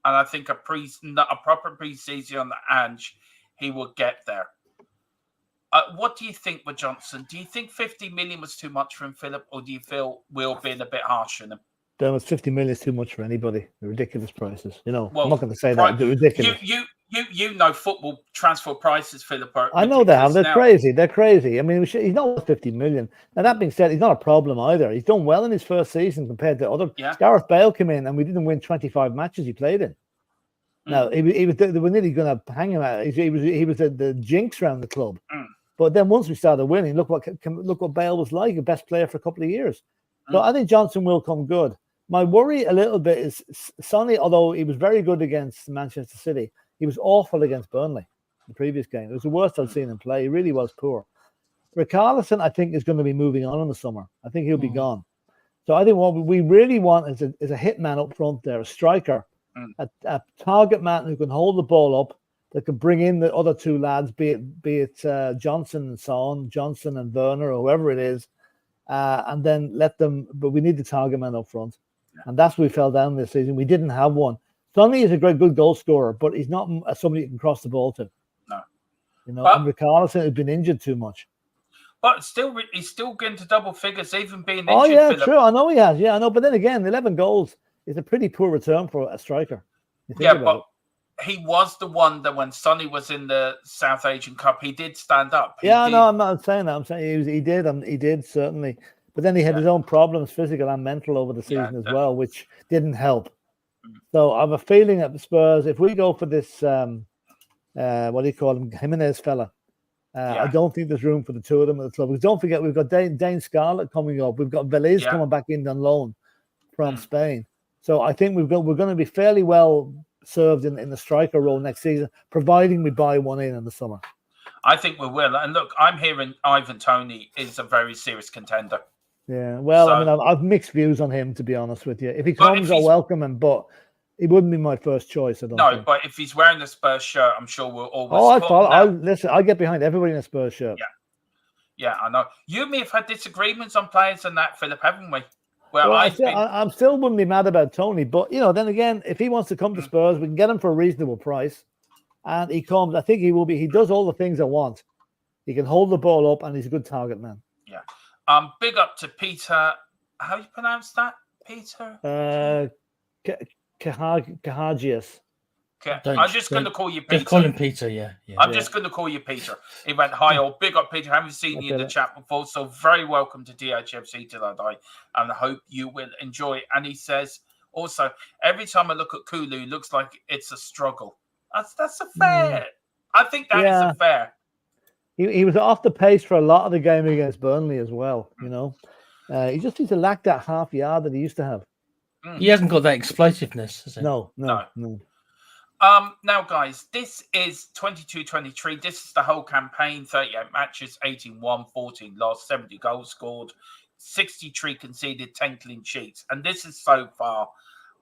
And I think a proper pre-season on the Ange, he will get there. What do you think with Johnson? Do you think 50 million was too much for him, Philip? Or do you feel we're being a bit harsh on him? There was 50 million is too much for anybody. They're ridiculous prices. You know, I'm not going to say that. They're ridiculous. You know football transfer prices, Philip. I know they have. They're crazy. They're crazy. I mean, he's not worth 50 million. Now, that being said, he's not a problem either. He's done well in his first season compared to other. Yeah. Gareth Bale came in and we didn't win 25 matches he played in. Now, they were nearly going to hang him out. He was the jinx around the club. But then once we started winning, look what Bale was like, a best player for a couple of years. So I think Johnson will come good. My worry a little bit is Sonny, although he was very good against Manchester City, he was awful against Burnley, the previous game. It was the worst I've seen him play. He really was poor. Richarlison, I think, is going to be moving on in the summer. I think he'll be gone. So I think what we really want is a hitman up front there, a striker, a target man who can hold the ball up, that can bring in the other two lads, be it Johnson and Son, Johnson and Werner, or whoever it is, and then let them. But we need the target man up front, and that's where we fell down this season. We didn't have one. Sonny is a good goal scorer, but he's not somebody you can cross the ball to. No, you know. And Richarlison has been injured too much. But he's still getting to double figures, even being injured. Oh yeah, true. I know he has. Yeah, I know. But then again, 11 goals is a pretty poor return for a striker. Yeah, but he was the one that when Sonny was in the South Asian Cup, he did stand up. No, I'm not saying that. I'm saying he did certainly. But then he had his own problems, physical and mental, over the season as well, which didn't help. So I have a feeling at the Spurs, if we go for this, what do you call him, Jimenez fella, I don't think there's room for the two of them at the club. Because don't forget, we've got Dane Scarlett coming up. We've got Veliz coming back in on loan from Spain. So I think we're going to be fairly well served in the striker role next season, providing we buy one in the summer. I think we will. And look, I'm hearing Ivan Toney is a very serious contender. Yeah, well, I mean, I've mixed views on him, to be honest with you. If he comes, I'll welcome him, but he wouldn't be my first choice. I don't think. But if he's wearing the Spurs shirt, I'm sure we'll always. I'll get behind everybody in a Spurs shirt. Yeah, I know. You and me have had disagreements on players and that, Philip, haven't we? Well, I'm still wouldn't be mad about Toney, but then again, if he wants to come to Spurs, we can get him for a reasonable price, and he comes. I think he will be. He does all the things I want. He can hold the ball up, and he's a good target man. Yeah. Big up to Peter. How do you pronounce that, Peter? Kahagias. I'm just going to call you Peter. Just call him Peter, yeah. I'm just going to call you Peter. He went, hi, all. Big up, Peter. Haven't seen you in the chat before, so very welcome to DHFC till I die, and I hope you will enjoy. And he says, also, every time I look at Kulu, it looks like it's a struggle. That's a fair. I think that is a fair. He was off the pace for a lot of the game against Burnley as well, you know. He just needs to lack that half yard that he used to have. He hasn't got that explosiveness, has he? No. Now, guys, this is 22-23. This is the whole campaign. 38 matches, 18 won, 14 lost, 70 goals scored, 63 conceded, 10 clean sheets. And this is so far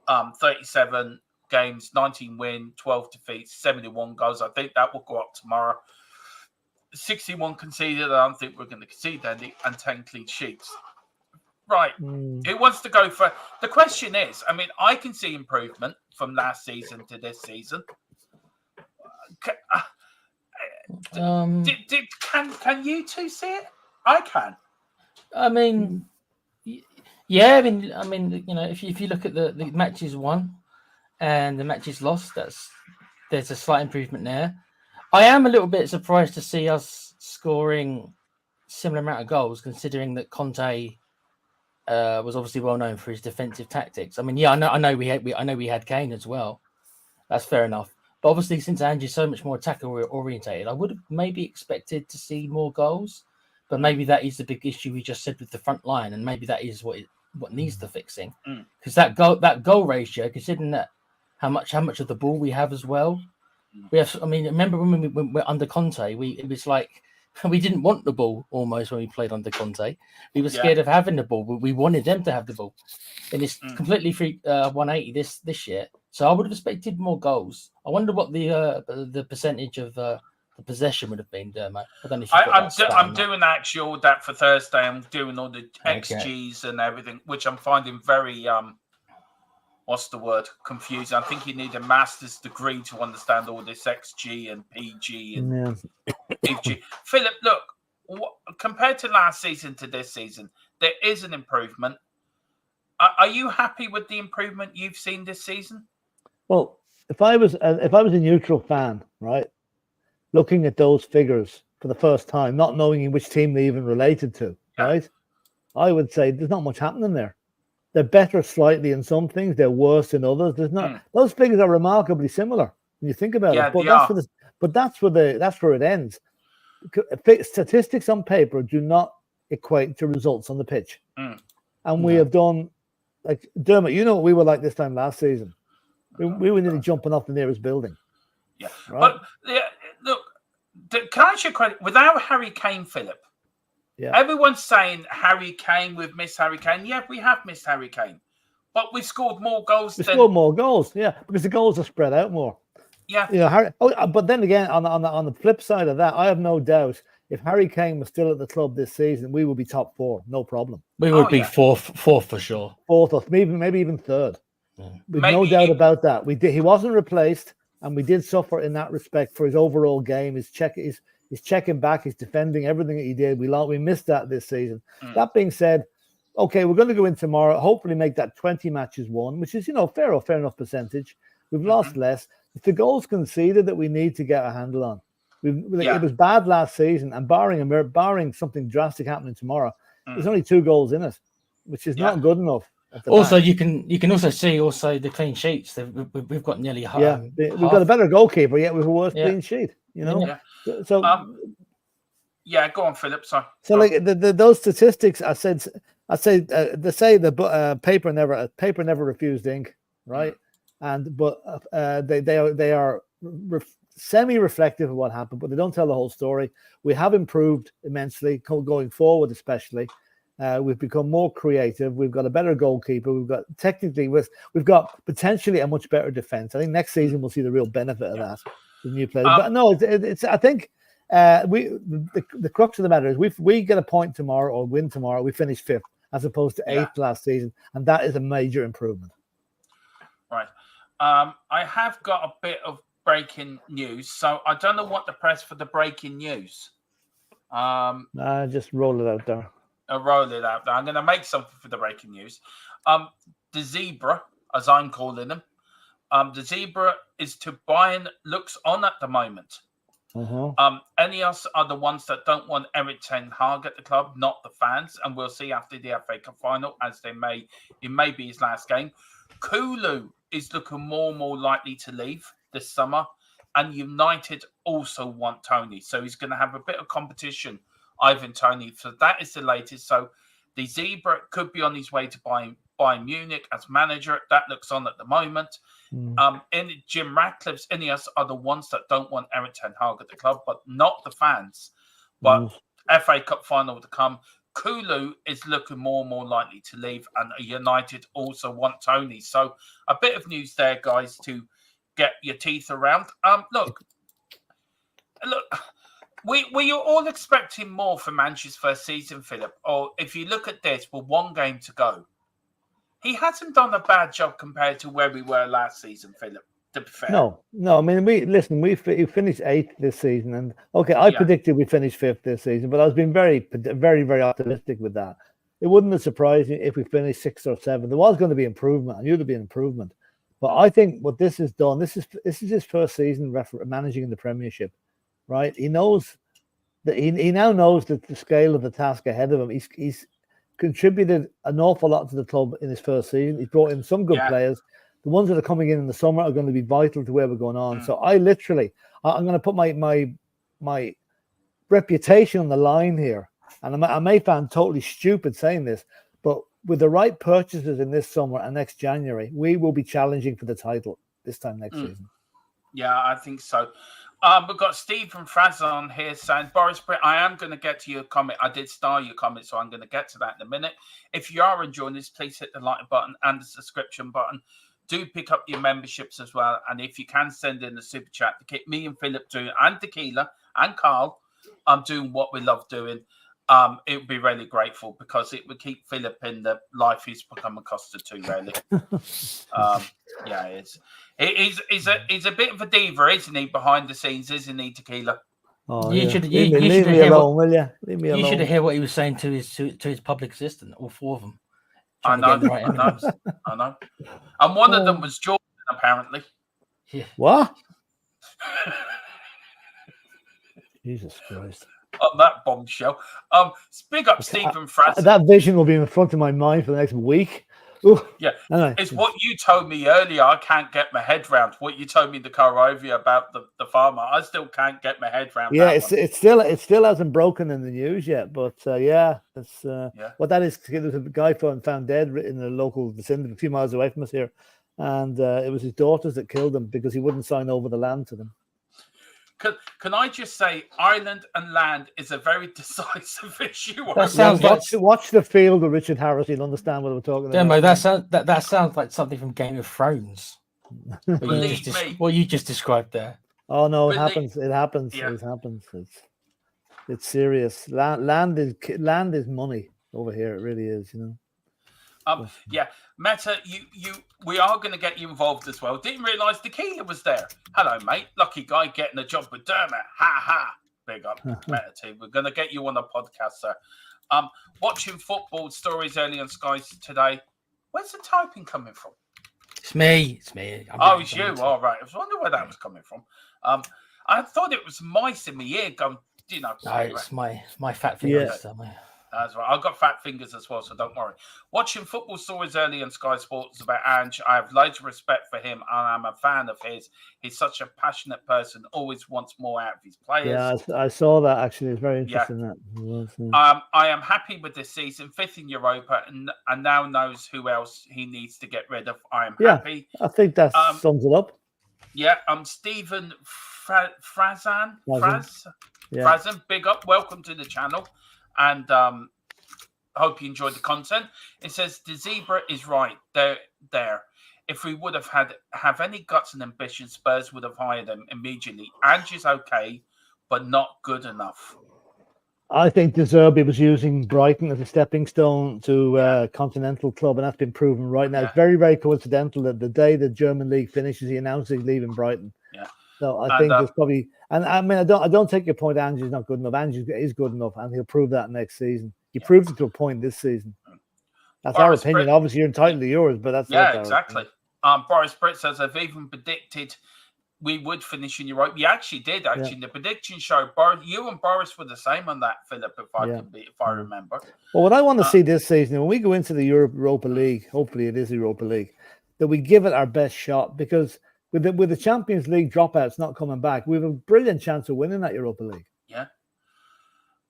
37 games, 19 win, 12 defeats, 71 goals. I think that will go up tomorrow. 61 conceded. I don't think we're going to concede any, and 10 clean sheets. Right. Who wants to go for... The question is, I mean, I can see improvement from last season to this season. Can you two see it? I can. I mean, yeah. I mean, you know, if you look at the matches won and the matches lost, there's a slight improvement there. I am a little bit surprised to see us scoring similar amount of goals, considering that Conte was obviously well known for his defensive tactics. I mean, yeah, I know we had Kane as well. That's fair enough. But obviously, since Angie's so much more attacker orientated, I would have maybe expected to see more goals. But maybe that is the big issue we just said with the front line, and maybe that is what needs the fixing. Because that goal ratio, considering that how much of the ball we have as well, we have. I mean, remember when we were under Conte, it was like we didn't want the ball almost when we played under Conte. We were scared of having the ball, but we wanted them to have the ball. And it's completely 180 this year. So I would have expected more goals. I wonder what the percentage of the possession would have been, Dermo. I don't know if I'm doing actually that for Thursday. I'm doing all the XGs and everything, which I'm finding very what's the word? Confusing. I think you need a master's degree to understand all this XG and PG and PG. Philip, look, compared to last season to this season, there is an improvement. Are you happy with the improvement you've seen this season? Well, if I was a neutral fan, right, looking at those figures for the first time, not knowing which team they even related to, right, I would say there's not much happening there. They're better slightly in some things, they're worse in others. There's not those figures are remarkably similar when you think about it. But that's where it ends. Statistics on paper do not equate to results on the pitch, and we have done. Like Dermot, you know what we were like this time last season. We were nearly jumping off the nearest building. Yeah, right? But look, can I ask you a question? Without Harry Kane, Philip, everyone's saying Harry Kane, we've missed Harry Kane. Yeah, we have missed Harry Kane, but we scored more goals. Scored more goals, because the goals are spread out more. Yeah, you know, but then again, on the flip side of that, I have no doubt. If Harry Kane was still at the club this season, we would be top 4, no problem. We would be fourth for sure. Fourth, or maybe even third. With no doubt about that. He wasn't replaced, and we did suffer in that respect for his overall game. His checking back, his defending, everything that he did. We missed that this season. That being said, okay, we're going to go in tomorrow. Hopefully, make that 20 matches won, which is fair enough percentage. We've lost less. It's the goals conceded that we need to get a handle on. It was bad last season, and barring something drastic happening tomorrow, there's only 2 goals in it, which is not good enough. Also, you can also see the clean sheets. We've got nearly half. We've got a better goalkeeper, yet we've a worse clean sheet. You know, so go on, Philip. Sorry. So like those statistics, I say they say the paper never refused ink, right? But they are semi-reflective of what happened, but they don't tell the whole story. We have improved immensely going forward, especially. We've become more creative. We've got a better goalkeeper. We've got potentially a much better defense. I think next season we'll see the real benefit of that. The new players, but no, it's. I think the crux of the matter is if we get a point tomorrow or win tomorrow, we finish 5th as opposed to 8th last season, and that is a major improvement. Right. I have got a bit of breaking news, so I don't know what to press for the breaking news. Just roll it out there. Roll it out there. I'm going to make something for the breaking news. The Zebra, as I'm calling them, the Zebra is to Bayern looks on at the moment. Ineos are the ones that don't want Erik ten Hag at the club, not the fans, and we'll see after the FA Cup final, as it may be his last game. Kulu is looking more and more likely to leave this summer, and United also want Tony, so he's going to have a bit of competition, Ivan Toney. So that is the latest. So the Zebra could be on his way to Bayern Munich as manager. That looks on at the moment. In Jim Ratcliffe's Ineos are the ones that don't want Erik ten Hag at the club, but not the fans. But FA Cup final to come. Kulu is looking more and more likely to leave, and United also want Tony. So a bit of news there, guys, to get your teeth around. Look, were you all expecting more from Ange's first season, Philip? Or if you look at this, with one game to go, he hasn't done a bad job compared to where we were last season, Philip. To be fair. No. I mean, we finished 8th this season, and I predicted we finished 5th this season, but I was being very, very, very optimistic with that. It wouldn't have surprised me if we finished 6th or 7th. There was going to be improvement. I knew there'd be improvement, but I think what this has done, this is his first season managing in the Premiership, right? He knows that he now knows the scale of the task ahead of him. He's contributed an awful lot to the club in his first season. He's brought in some good players. The ones that are coming in the summer are going to be vital to where we're going on. So I'm going to put my reputation on the line here. And I may sound totally stupid saying this, but with the right purchases in this summer and next January, we will be challenging for the title this time next season. Yeah, I think so. We've got Stephen Frazon here saying, Boris Britt, I am going to get to your comment. I did star your comment, so I'm going to get to that in a minute. If you are enjoying this, please hit the like button and the subscription button. Do pick up your memberships as well. And if you can send in a super chat to keep me and Philip doing, and Tequila and Carl, doing what we love doing, it would be really grateful because it would keep Philip in the life he's become accustomed to, really. He's a bit of a diva, isn't he, behind the scenes, isn't he, Tequila? Leave me alone, will you? Leave me alone. You should have heard what he was saying to his public assistant, all 4 of them. I know. And one of them was Jordan, apparently. Yeah. What? Jesus Christ. On that bombshell. Big up Stephen Francis. That vision will be in front of my mind for the next week. Ooh. Yeah. Anyway. It's what you told me earlier. I can't get my head round. What you told me in the car over about the farmer. I still can't get my head round. Yeah, it still hasn't broken in the news yet. But it's what that is. There was a guy found dead in a local vicinity, a few miles away from us here, and it was his daughters that killed him because he wouldn't sign over the land to them. Can I just say, island and land is a very decisive issue. That sounds watch the field with Richard Harris. You'll understand what we're talking about. Demo, that sounds like something from Game of Thrones. What you just described there. Oh no, it happens. It happens. Yeah. It happens. It's serious. Land is money over here. It really is. Meta, we are going to get you involved as well. Didn't realise Tequila was there. Hello, mate. Lucky guy getting a job with Dermot. Ha ha. Big up, Meta team. We're going to get you on the podcast, sir. Watching football stories early on Sky today. Where's the typing coming from? It's me. It's you. All right. I was wondering where that was coming from. I thought it was mice in my ear going. No, it's my fat fingers. Yeah. That's right. I've got fat fingers as well, so don't worry. Watching football stories early on Sky Sports about Ange, I have loads of respect for him, and I'm a fan of his. He's such a passionate person, always wants more out of his players. Yeah, I saw that, actually. It's very interesting. That. I am happy with this season, 5th in Europa, and now knows who else he needs to get rid of. I am happy. I think that sums it up. Yeah, Stephen Frazan. Frazan, big up. Welcome to the channel. And hope you enjoyed the content. It says the zebra is right there. If we would have any guts and ambition, Spurs would have hired him immediately. Ange is okay, but not good enough. I think De Zerbi was using Brighton as a stepping stone to continental club, and that's been proven right now. It's very, very coincidental that the day the German league finishes, he announces he's leaving Brighton. Yeah. So I think there's probably, and I mean, I don't take your point. Ange is not good enough. Ange is good enough, and he'll prove that next season. He proved it to a point this season. That's our opinion. Obviously, you're entitled to yours, but that's exactly. Boris Britt says I've even predicted we would finish in Europe. You actually did. In the prediction show, you and Boris were the same on that, Philip. If I remember. Well, what I want to see this season, when we go into the Europa League, hopefully it is the Europa League, that we give it our best shot, because with the Champions League dropouts not coming back, we have a brilliant chance of winning that Europa League. Yeah.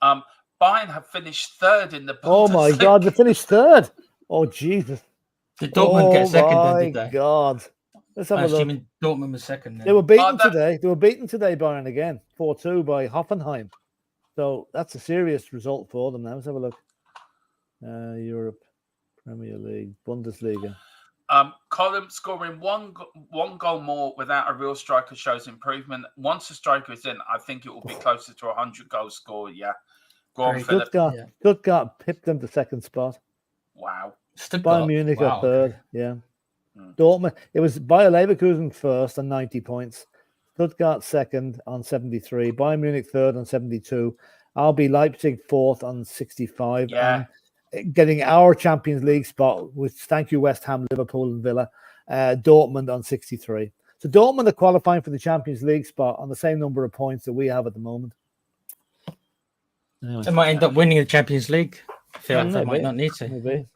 Bayern have finished 3rd in the Bundesliga. Oh my God, they finished 3rd. Oh Jesus. Did Dortmund get second? Oh my did they? God. Let's have a look. Dortmund was second. Then. They were beaten today. They were beaten today, Bayern, again, 4-2 by Hoffenheim. So that's a serious result for them now. Let's have a look. Europe, Premier League, Bundesliga. Column scoring one goal more without a real striker shows improvement. Once a striker is in, I think it will be closer to 100 goals scored. Yeah. Go on, Philip. Stuttgart pipped them to second spot. Wow. Bayern Munich are third. Okay. Yeah. Dortmund. It was Bayer Leverkusen first on 90 points. Stuttgart second on 73. Bayern Munich third on 72. RB Leipzig fourth on 65. Yeah. And getting our Champions League spot, with thank you West Ham, Liverpool, and Villa. Dortmund on 63. So Dortmund are qualifying for the Champions League spot on the same number of points that we have at the moment. Anyway. They might end up winning the Champions League. I feel like they might not need to. Maybe.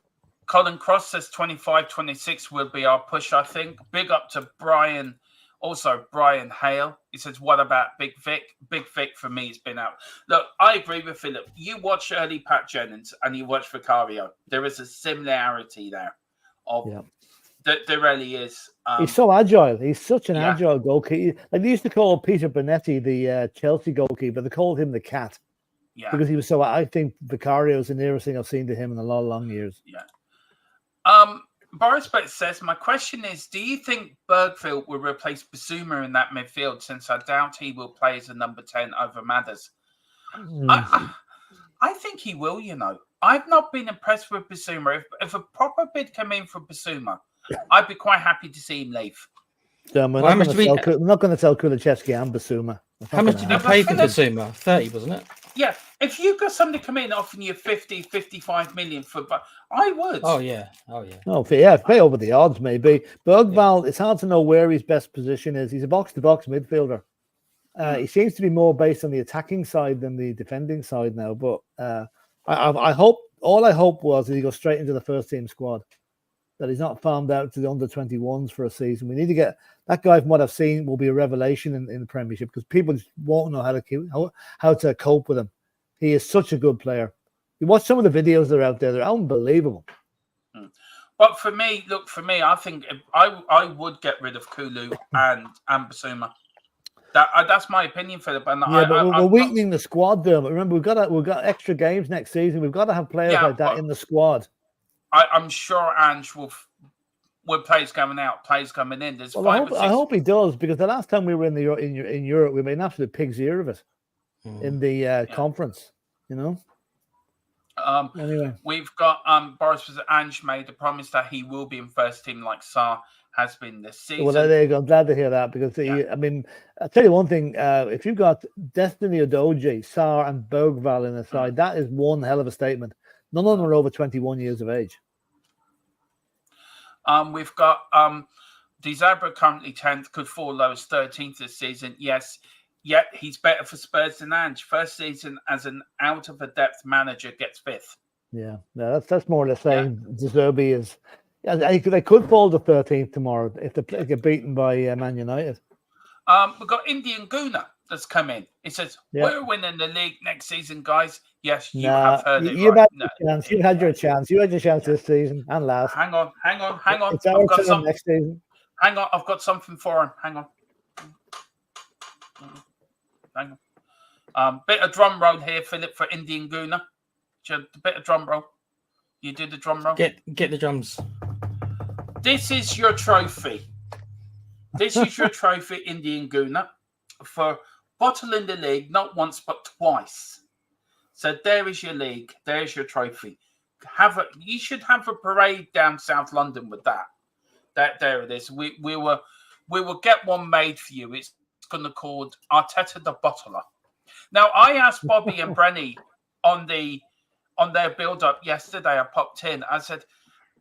Colin Cross says 25-26 will be our push, I think. Big up to Brian. Also, Brian Hale. He says, what about Big Vic? Big Vic for me has been out. Look, I agree with Philip. You watch early Pat Jennings and you watch Vicario. There is a similarity there. There really is. He's so agile. He's such an agile goalkeeper. Like they used to call Peter Bonetti, the Chelsea goalkeeper. They called him the cat. Yeah. Because he was so, I think Vicario is the nearest thing I've seen to him in a lot of long years. Yeah. Boris Betts says, my question is, do you think Bergfield will replace Basuma in that midfield, since I doubt he will play as a number 10 over Madders? I think he will, you know. I've not been impressed with Basuma. If a proper bid came in for Basuma, I'd be quite happy to see him leave. So we're not going to sell Kulusevski and Basuma. How much did you pay for Basuma? 30, wasn't it? Yeah. If you got somebody come in offering you 50, 55 million for, I would. Oh yeah. Pay over the odds maybe. Bergvall, it's hard to know where his best position is. He's a box-to-box midfielder. He seems to be more based on the attacking side than the defending side now. But I hope was that he goes straight into the first team squad. That he's not farmed out to the under-21s for a season. We need to get that guy. From what I've seen, will be a revelation in the Premiership, because people just won't know how to cope with him. He is such a good player. You watch some of the videos that are out there; they're unbelievable. But for me, I think I would get rid of Kulu and Basuma. That's my opinion, Philip. And we're weakening the squad, though. But remember, we've got extra games next season. We've got to have players like that in the squad. I'm sure Ange will players going out, players coming in. There's I hope he does, because the last time we were in Europe, we made an absolute pig's ear of it in the conference. You know. Anyway, we've got Boris Ange made a promise that he will be in first team like Sarr has been this season. Well, there you go. I'm glad to hear that, because I mean, I'll tell you one thing: if you've got Destiny Udogie, Sarr, and Bergvall in the side, that is one hell of a statement. None of them are over 21 years of age. We've got De Zabra currently 10th, could fall low as 13th this season. Yes, yet he's better for Spurs than Ange. First season as an out-of-a-depth manager gets 5th. Yeah, that's more or less saying De Zerbi is... They could fall to 13th tomorrow if they get beaten by Man United. We've got Indian Guna that's come in. He says, we're winning the league next season, guys. Yes, you have heard it right. You've had your chance. You had your chance this seson and last. Hang on. It's our turn next season. Hang on, I've got something for him. Hang on. Bit of drum roll here, Philip, for Indian Guna. A bit of drum roll. You do the drum roll? Get the drums. This is your trophy. Indian Guna, for bottling the league not once but twice. So there is your league. There's your trophy. You should have a parade down South London with that. There it is. We will get one made for you. It's going to be called Arteta the Bottler. Now, I asked Bobby and Brenny on their build-up yesterday. I popped in. I said,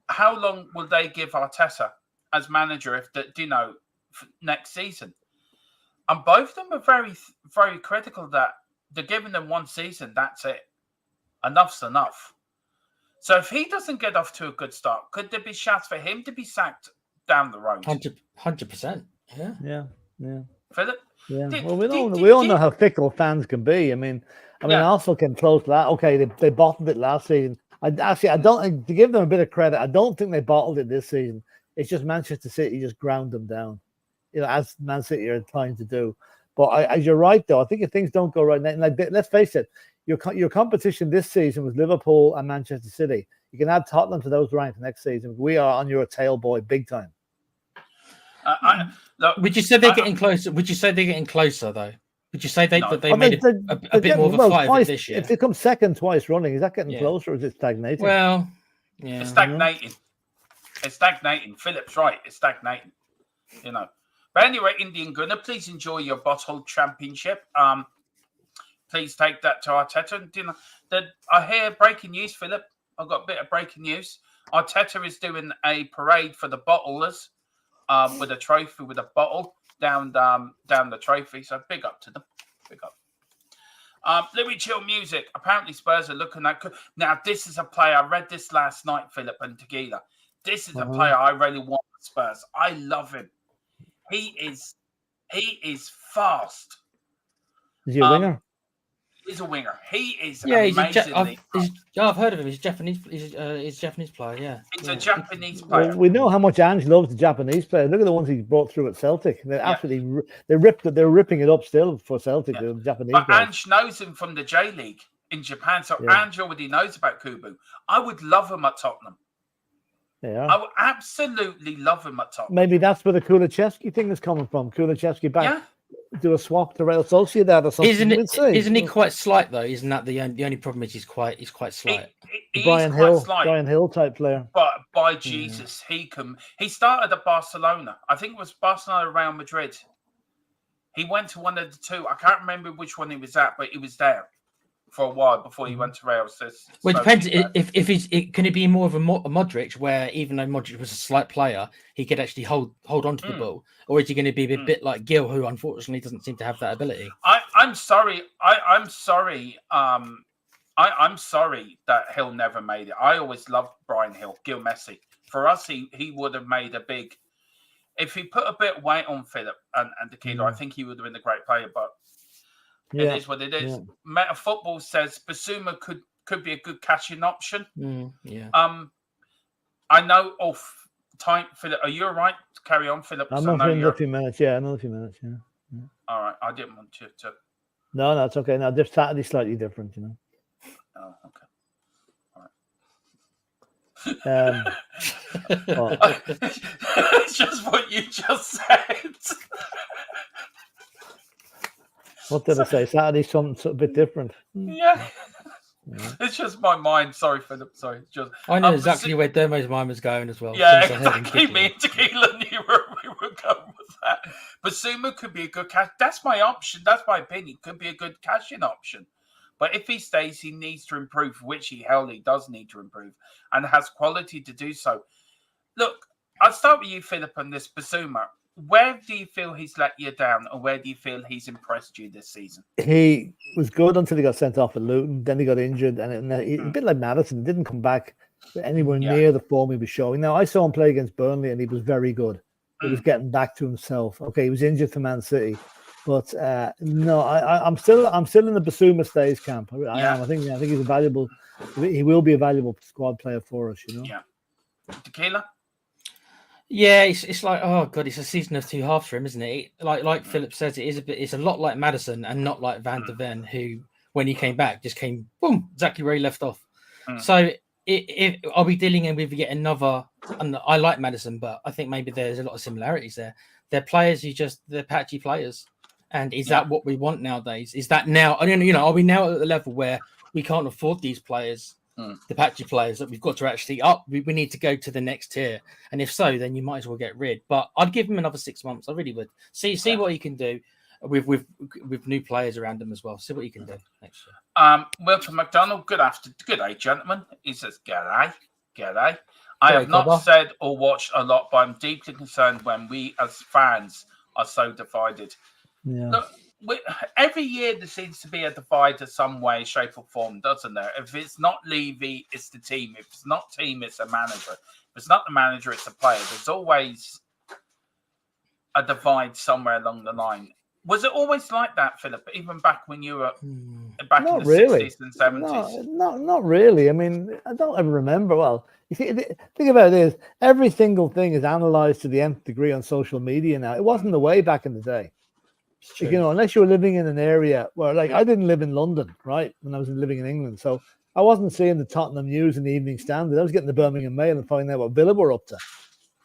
how long will they give Arteta as manager next season? And both of them are very, very critical that they're giving them one season. That's it. Enough's enough. So if he doesn't get off to a good start, could there be shouts for him to be sacked down the road? 100%. Yeah. Philip? Yeah. We all know how fickle fans can be. I mean, Arsenal came close to that. Okay, they bottled it last season. I don't, to give them a bit of credit, I don't think they bottled it this season. It's just Manchester City just ground them down, as Man City are trying to do. But you're right, though. I think if things don't go right, let's face it, your competition this season was Liverpool and Manchester City. You can add Tottenham to those ranks next season. We are on your tail, boy, big time. Would you say they're getting closer? Would you say they're getting closer though? Would you say they made a bit more of a fight this year? If they come second twice running, is that getting closer or is it stagnating? Well, yeah, it's stagnating. It's stagnating. Philip's right. It's stagnating. You know. But anyway, Indian Gunner, please enjoy your bottle championship. Please take that to Arteta. You know, I hear breaking news, Philip. I've got a bit of breaking news. Arteta is doing a parade for the bottlers with a trophy, with a bottle down the trophy. So big up to them. Big up. Let me chill music. Apparently Spurs are looking at... Now, this is a player. I read this last night, Philip and Tequila. This is a player I really want for Spurs. I love him. He is fast. Is he a winger? He's a winger. He is amazingly I've heard of him. He's Japanese. He's a Japanese player. Yeah, he's a Japanese player. Well, we know how much Ange loves the Japanese players. Look at the ones he brought through at Celtic. They're absolutely they're ripping it up still for Celtic. The Japanese. But players. Ange knows him from the J League in Japan, so Ange already knows about Kubu. I would love him at Tottenham. Yeah, I would absolutely love him at Tottenham. Maybe that's where the Kulusevski thing is coming from. Kulusevski back. Do a swap to Real Sociedad or something. Isn't he quite slight though? Isn't that the only problem? Is he's quite slight. Brian Hill type player. But by Jesus, he started at Barcelona. I think it was Barcelona, Real Madrid. He went to one of the two. I can't remember which one he was at, but he was there for a while before he went to Real. Well, it depends. If he's can it be more of a Modric, where even though Modric was a slight player, he could actually hold on to the ball, or is he going to be a bit like Gil, who unfortunately doesn't seem to have that ability? I'm sorry. I'm sorry. I'm sorry that Hill never made it. I always loved Brian Hill, Gil Messi. For us, he would have made a big. If he put a bit of weight on Philip and Tequila, I think he would have been a great player. But it is what it is. Yeah. Meta Football says Basuma could be a good cashing option. I know off time, Philip. Are you all right to carry on, Philip? I'm not in a few minutes. Yeah, another few minutes. Yeah. All right. I didn't want you to. No, it's okay. Now, this Saturday's slightly different, you know. Oh, okay. All right. It's just what you just said. What did I say? Saturday's something a bit different. Yeah. It's just my mind. Sorry, Philip. Sorry. Just I know exactly where Dermo's mind was going as well. Yeah, exactly. Me and Tequila knew where we were going with that. Basuma could be a good cash. That's my option. That's my opinion. Could be a good cashing option. But if he stays, he needs to improve, which he does need to improve, and has quality to do so. Look, I'll start with you, Philip, on this Basuma. Where do you feel he's let you down, or where do you feel he's impressed you this season? He was good until he got sent off at Luton. Then he got injured, and a bit like Maddison, didn't come back anywhere near the form he was showing. Now, I saw him play against Burnley, and he was very good. He was getting back to himself. Okay, he was injured for Man City. But no, I'm still in the Basuma stays camp. I am. I think he's a valuable. He will be a valuable squad player for us. You know. Yeah. Tequila. Yeah, it's like, oh god, it's a season of two halves for him, isn't it? Like Philip says, it's a lot like Maddison and not like Van de Ven, who when he came back just came boom exactly where he left off. So if I'll be dealing with yet another. And I like Maddison, but I think maybe there's a lot of similarities there. They're players they're patchy players. And is that what we want nowadays? Is that now? I don't know. You know, are we now at the level where we can't afford these players, the patchy players, that we've got to actually up? We need to go to the next tier. And if so, then you might as well get rid. But I'd give him another 6 months. I really would. See what he can do with new players around him as well. See what he can do next year. Wilton McDonald. Good day, gentlemen. He says, "G'day." I have not said or watched a lot, but I'm deeply concerned when we as fans are so divided. Yeah. Look, every year there seems to be a divide in some way, shape, or form, doesn't there? If it's not Levy, it's the team. If it's not team, it's a manager. If it's not the manager, it's the player. There's always a divide somewhere along the line. Was it always like that, Philip? Even back when you were back in the 60s and 70s? Not really. I mean, I don't ever remember. Well, you see, think about this. Every single thing is analysed to the nth degree on social media now. It wasn't the way back in the day. unless you were living in an area where, like, I didn't live in London, right, when I was living in England, so I wasn't seeing the Tottenham News and the Evening Standard. I was getting the Birmingham Mail and finding out what Villa were up to.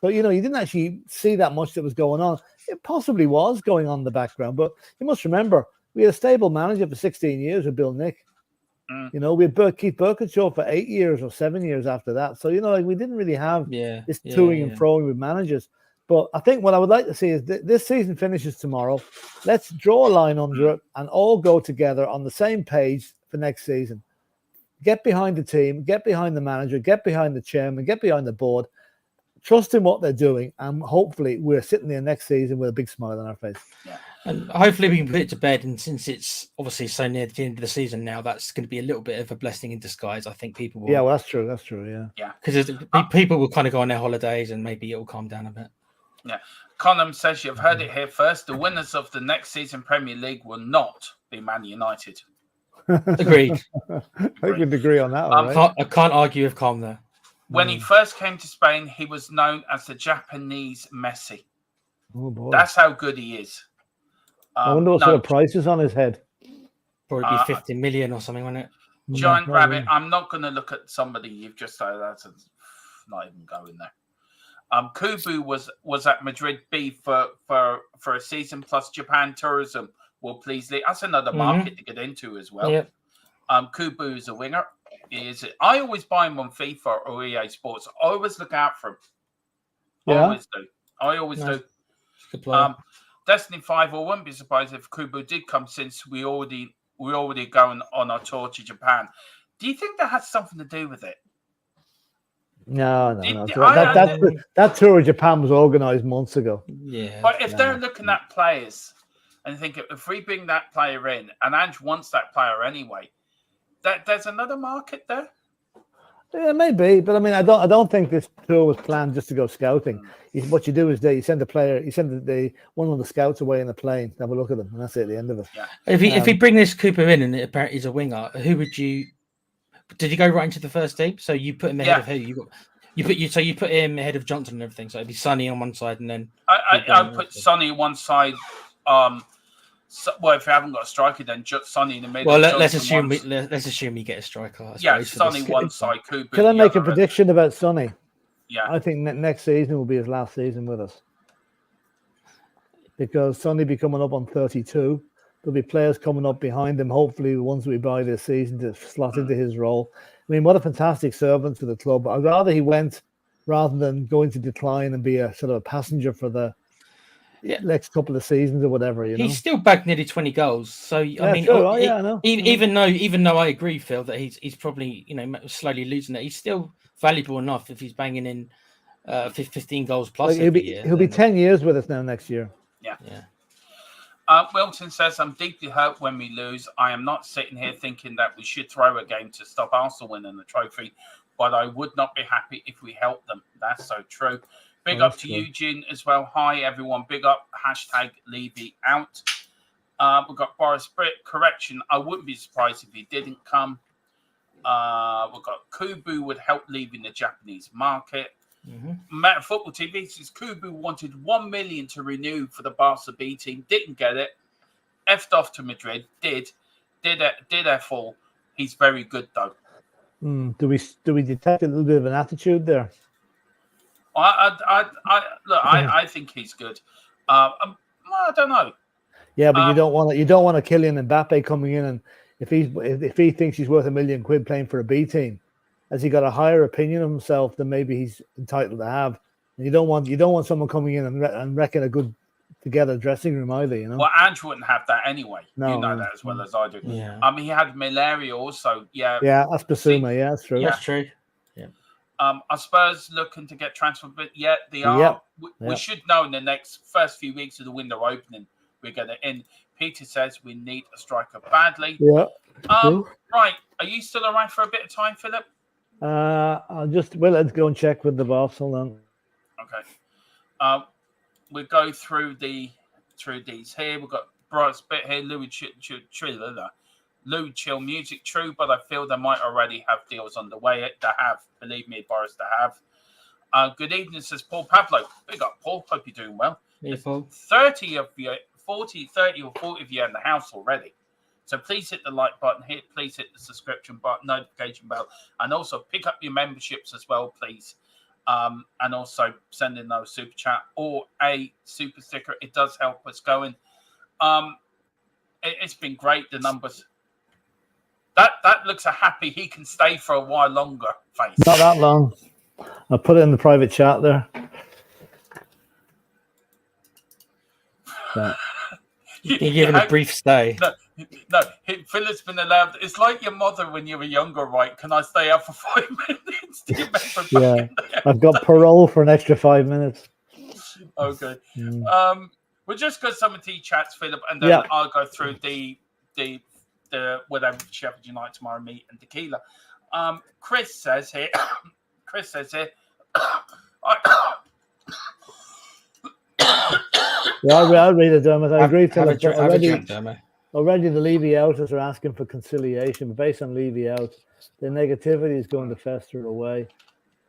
So, you didn't actually see that much that was going on. It possibly was going on in the background, but you must remember, we had a stable manager for 16 years with Bill Nick. We had Keith Birkinshaw for 8 years or 7 years after that. So, we didn't really have this toing and froing with managers. But I think what I would like to see is this season finishes tomorrow. Let's draw a line under it and all go together on the same page for next season. Get behind the team, get behind the manager, get behind the chairman, get behind the board, trust in what they're doing, and hopefully we're sitting there next season with a big smile on our face. Yeah. And hopefully we can put it to bed. And since it's obviously so near the end of the season now, that's going to be a little bit of a blessing in disguise. I think people will. Yeah, well, that's true. That's true. Yeah. Because people will kind of go on their holidays and maybe it'll calm down a bit. Yeah. Conham says you've heard it here first. The winners of the next season Premier League will not be Man United. Agreed. I could agree on that one. I can't argue with Calm there. When he first came to Spain, he was known as the Japanese Messi. Oh boy, that's how good he is. I wonder what sort of price is on his head. Probably be 50 million or something, wouldn't it? Giant Rabbit. I'm not going to look at somebody you've just said. That's not even going there. Kubu was at Madrid B for a season plus Japan tourism will please leave. That's another market to get into as well. Yep. Kubu is a winger. I always buy him on FIFA or EA Sports. I always look out for him. Yeah. I always do. Good player. Destiny 5, I wouldn't be surprised if Kubu did come since we already going on our tour to Japan. Do you think that has something to do with it? No. That tour of Japan was organised months ago. Yeah. But if they're looking at players and think if we bring that player in, and Ange wants that player anyway, that there's another market there. Yeah, maybe, but I mean, I don't think this tour was planned just to go scouting. What you do is you send one of the scouts away in a plane, have a look at them, and that's it. The end of it. Yeah. If you bring this Cooper in and apparently he's a winger, who would you? Did he go right into the first team? So you put him ahead of who? You put him ahead of Johnson and everything. So it'd be Sonny on one side, and then I put Sonny on one side. Well, if you haven't got a striker, then Sonny in the middle. Well, let's assume we get a striker. Sonny one side, Cooper. Can I make a prediction about Sonny? Yeah, I think next season will be his last season with us, because Sonny be coming up on 32. There'll be players coming up behind him. Hopefully, the ones we buy this season to slot into his role. I mean, what a fantastic servant for the club. I'd rather he went rather than going to decline and be a sort of a passenger for the next couple of seasons or whatever. He's still bagged nearly 20 goals. So I mean, I know. Even though I agree, Phil, that he's probably slowly losing it. He's still valuable enough if he's banging in 15 goals plus. He'll be 10 years with us now next year. Yeah. Wilton says, I'm deeply hurt when we lose. I am not sitting here thinking that we should throw a game to stop Arsenal winning the trophy, but I would not be happy if we helped them. That's so true. Big up to Eugene as well. Hi, everyone. Big up. #Levy out. We've got Boris Britt. Correction. I wouldn't be surprised if he didn't come. We've got Kubu would help leaving the Japanese market. Matt Football TV says Kubu wanted 1 million to renew for the Barca B team, didn't get it. Effed off to Madrid, did F all. He's very good though. Do we detect a little bit of an attitude there? I think he's good. I don't know. Yeah, but you don't want a Kylian Mbappe coming in, and if he thinks he's worth £1 million playing for a B team, has he got a higher opinion of himself than maybe he's entitled to have? And you don't want someone coming in and wrecking a good together dressing room either. Well, Ange wouldn't have that anyway. No, you know that as well as I do. Yeah. He had malaria also. Yeah. Yeah, that's Basuma. Yeah, that's true. That's true. Yeah. Are Spurs looking to get transferred? But yeah, they are. Yep. We should know in the first few weeks of the window opening, we're going to in. Peter says we need a striker badly. Yeah. Right. Are you still around for a bit of time, Philip? Let's go and check with the boss. Hold on. Okay. We'll go through these here. We've got Bryce Bit here, Louis Chill Music, true, but I feel they might already have deals on the way. Believe me, Boris, to have. Good evening, says Paul Pablo. Big up, Paul. Hope you're doing well. Yeah, Paul. 40 30 or 40 of you in the house already. So please hit the like button, please hit the subscription button, notification bell, and also pick up your memberships as well, please. And also send in those super chat or a super sticker. It does help us going. It's been great, the numbers. That looks a happy he can stay for a while longer face. Not that long. I'll put it in the private chat there. So. You give him a brief stay. No, Philip's been allowed. It's like your mother when you were younger, right? Can I stay out for 5 minutes? Do you remember yeah, I've got parole for an extra 5 minutes. Okay. We'll just go some of the chats, Philip, and then I'll go through the whatever Sheffield United tomorrow meet and tequila. Chris says here. I'll read it, Dermot. I agree, Philip. Already the Levy-outers are asking for conciliation, but based on Levy-out, the negativity is going to fester away.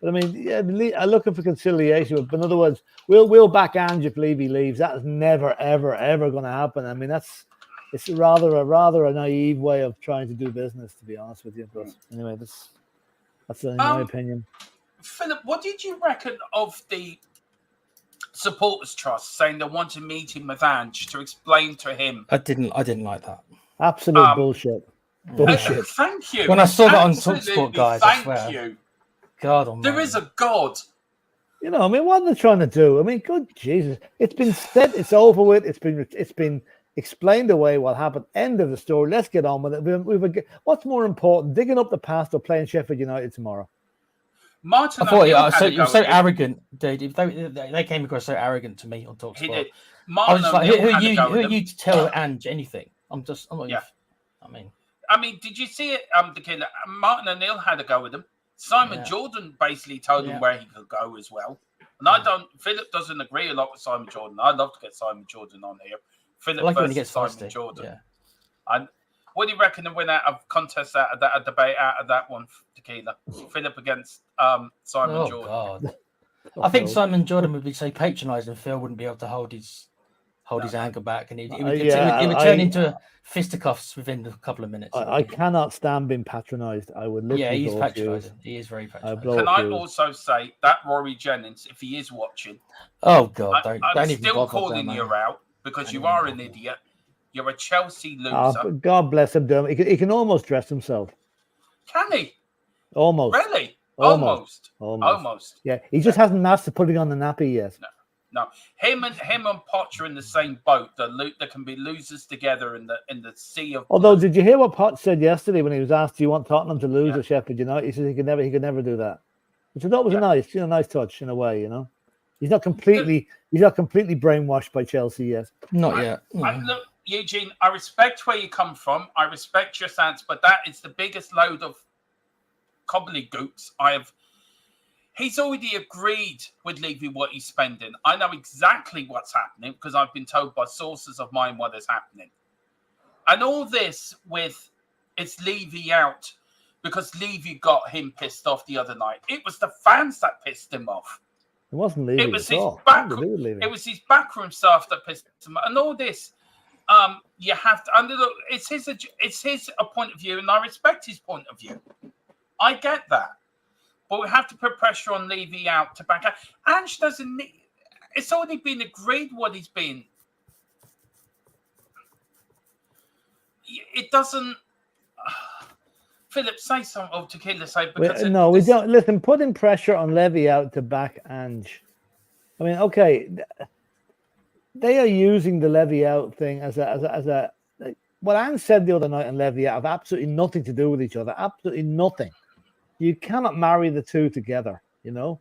But I mean, I'm looking for conciliation. But in other words, we'll back Ange if Levy leaves. That is never, ever, ever going to happen. I mean, it's rather a naive way of trying to do business, to be honest with you. But anyway, that's in my opinion. Philip, what did you reckon of the Supporters Trust saying they want to meet him with Ange to explain to him? I didn't like that. Absolute bullshit. Bullshit. Thank you. When I saw that on TalkSport, guys, I swear. Thank you. God Almighty. There is a God. You know, I mean, what are they trying to do? I mean, good Jesus. It's been said, it's over with. It's been explained away what happened. End of the story. Let's get on with it. What's more important, digging up the past or playing Sheffield United tomorrow? Martin, I thought it was so arrogant, dude. They came across so arrogant to me on TalkSport. He did. I was just like, who are you to tell Ange anything? I'm not. Yeah. I mean, did you see it? The killer Martin O'Neill had a go with him. Simon Jordan basically told him where he could go as well. And Philip doesn't agree a lot with Simon Jordan. I'd love to get Simon Jordan on here. Philip versus Simon Jordan. Yeah. And what do you reckon the winner of contest out of that, a debate out of that one, Tequila? Philip against Simon Jordan. God. I think Simon Jordan would be so patronising. Phil wouldn't be able to hold his anger back, and it would turn into fisticuffs within a couple of minutes. I cannot stand being patronised. I would literally. Yeah, he's patronising. He is very patronising. Can I also say that Rory Jennings, if he is watching, oh God, I'm still calling you out because you are an idiot. You're a Chelsea loser. God bless him, Dermot. He can almost dress himself. Can he? Almost. Really? Almost. Yeah, he just hasn't mastered putting on the nappy yet. No. Him and Potts are in the same boat. There can be losers together in the sea of. Although, did you hear what Potts said yesterday when he was asked, "Do you want Tottenham to lose at Sheffield United?" He said he could never do that, which I thought was a nice touch in a way. You know, he's not completely brainwashed by Chelsea yet. Not yet. Look, Eugene, I respect where you come from. I respect your stance, but that is the biggest load of gobbledygooks I have. He's already agreed with Levy what he's spending. I know exactly what's happening because I've been told by sources of mine what is happening. And all this with it's Levy out because Levy got him pissed off the other night. It was the fans that pissed him off. It wasn't Levy. It was his backroom staff that pissed him off. And all this, you have to. Look, it's his point of view, and I respect his point of view. I get that. But we have to put pressure on Levy out to back out. Ange doesn't need... It's already been agreed what he's been. It doesn't... Philip, say something. Oh, Tequila, say... Because we don't... Listen, putting pressure on Levy out to back Ange. I mean, okay, they are using the Levy out thing as a... What Ange said the other night on Levy out have absolutely nothing to do with each other. Absolutely nothing. You cannot marry the two together, you know.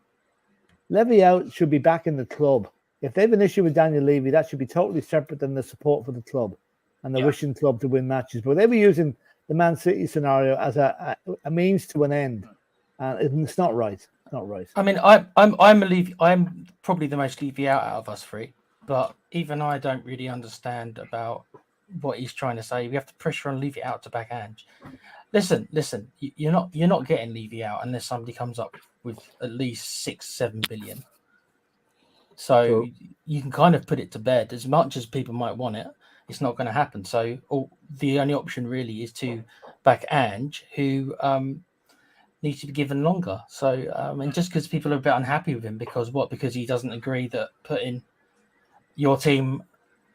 Levy out should be back in the club. If they have an issue with Daniel Levy, that should be totally separate than the support for the club and the wishing club to win matches. But they were using the Man City scenario as a means to an end, and it's not right. It's not right. I mean, I'm probably the most Levy out of us three, but even I don't really understand about what he's trying to say. We have to pressure on Levy out to back Ange. Listen. You're not getting Levy out unless somebody comes up with at least 6-7 billion. So you can kind of put it to bed. As much as people might want it, it's not going to happen. So the only option really is to back Ange, who needs to be given longer. So and just because people are a bit unhappy with him because he doesn't agree that putting your team,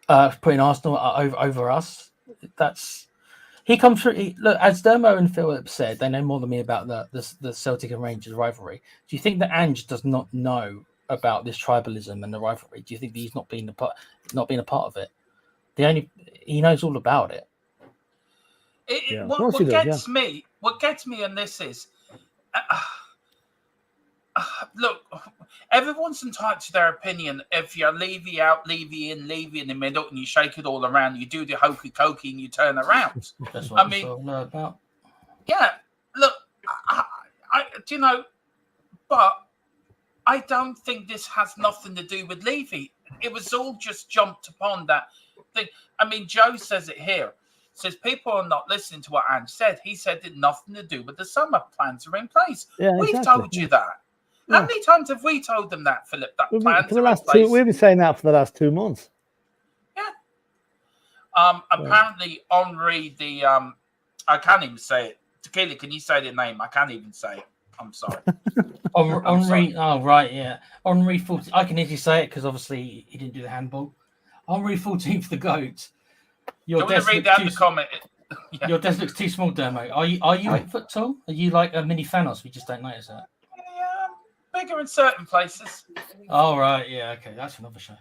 putting Arsenal over us, that's he comes through. Look, as Dermo and Philip said, they know more than me about the Celtic and Rangers rivalry. Do you think that Ange does not know about this tribalism and the rivalry? Do you think that he's not being a part of it? He knows all about it. What gets me on this is, look, everyone's entitled to their opinion. If you're Levy out, Levy in the middle, and you shake it all around, you do the hokey cokey and you turn around. That's what I know about. Yeah, look, but I don't think this has nothing to do with Levy. It was all just jumped upon that thing. I mean, Joe says it here. Says people are not listening to what Ange said. He said it had nothing to do with the summer. Plans are in place. We've told you that. How many times have we told them that, Philip? That plans are in place. We've been saying that for the last 2 months. Yeah. Apparently, Henri, I can't even say it. Tequila, can you say the name? I can't even say it. I'm sorry. Henri. Oh, right, yeah. Henri 14. I can easily say it because obviously he didn't do the handball. Henri 14th, the GOAT. Your desk read out the comment. Your desk looks too small, Dermo. Are you 8 foot tall? Are you like a mini Thanos? We just don't notice that. Yeah, bigger in certain places. Oh, right. Yeah, okay. That's another show.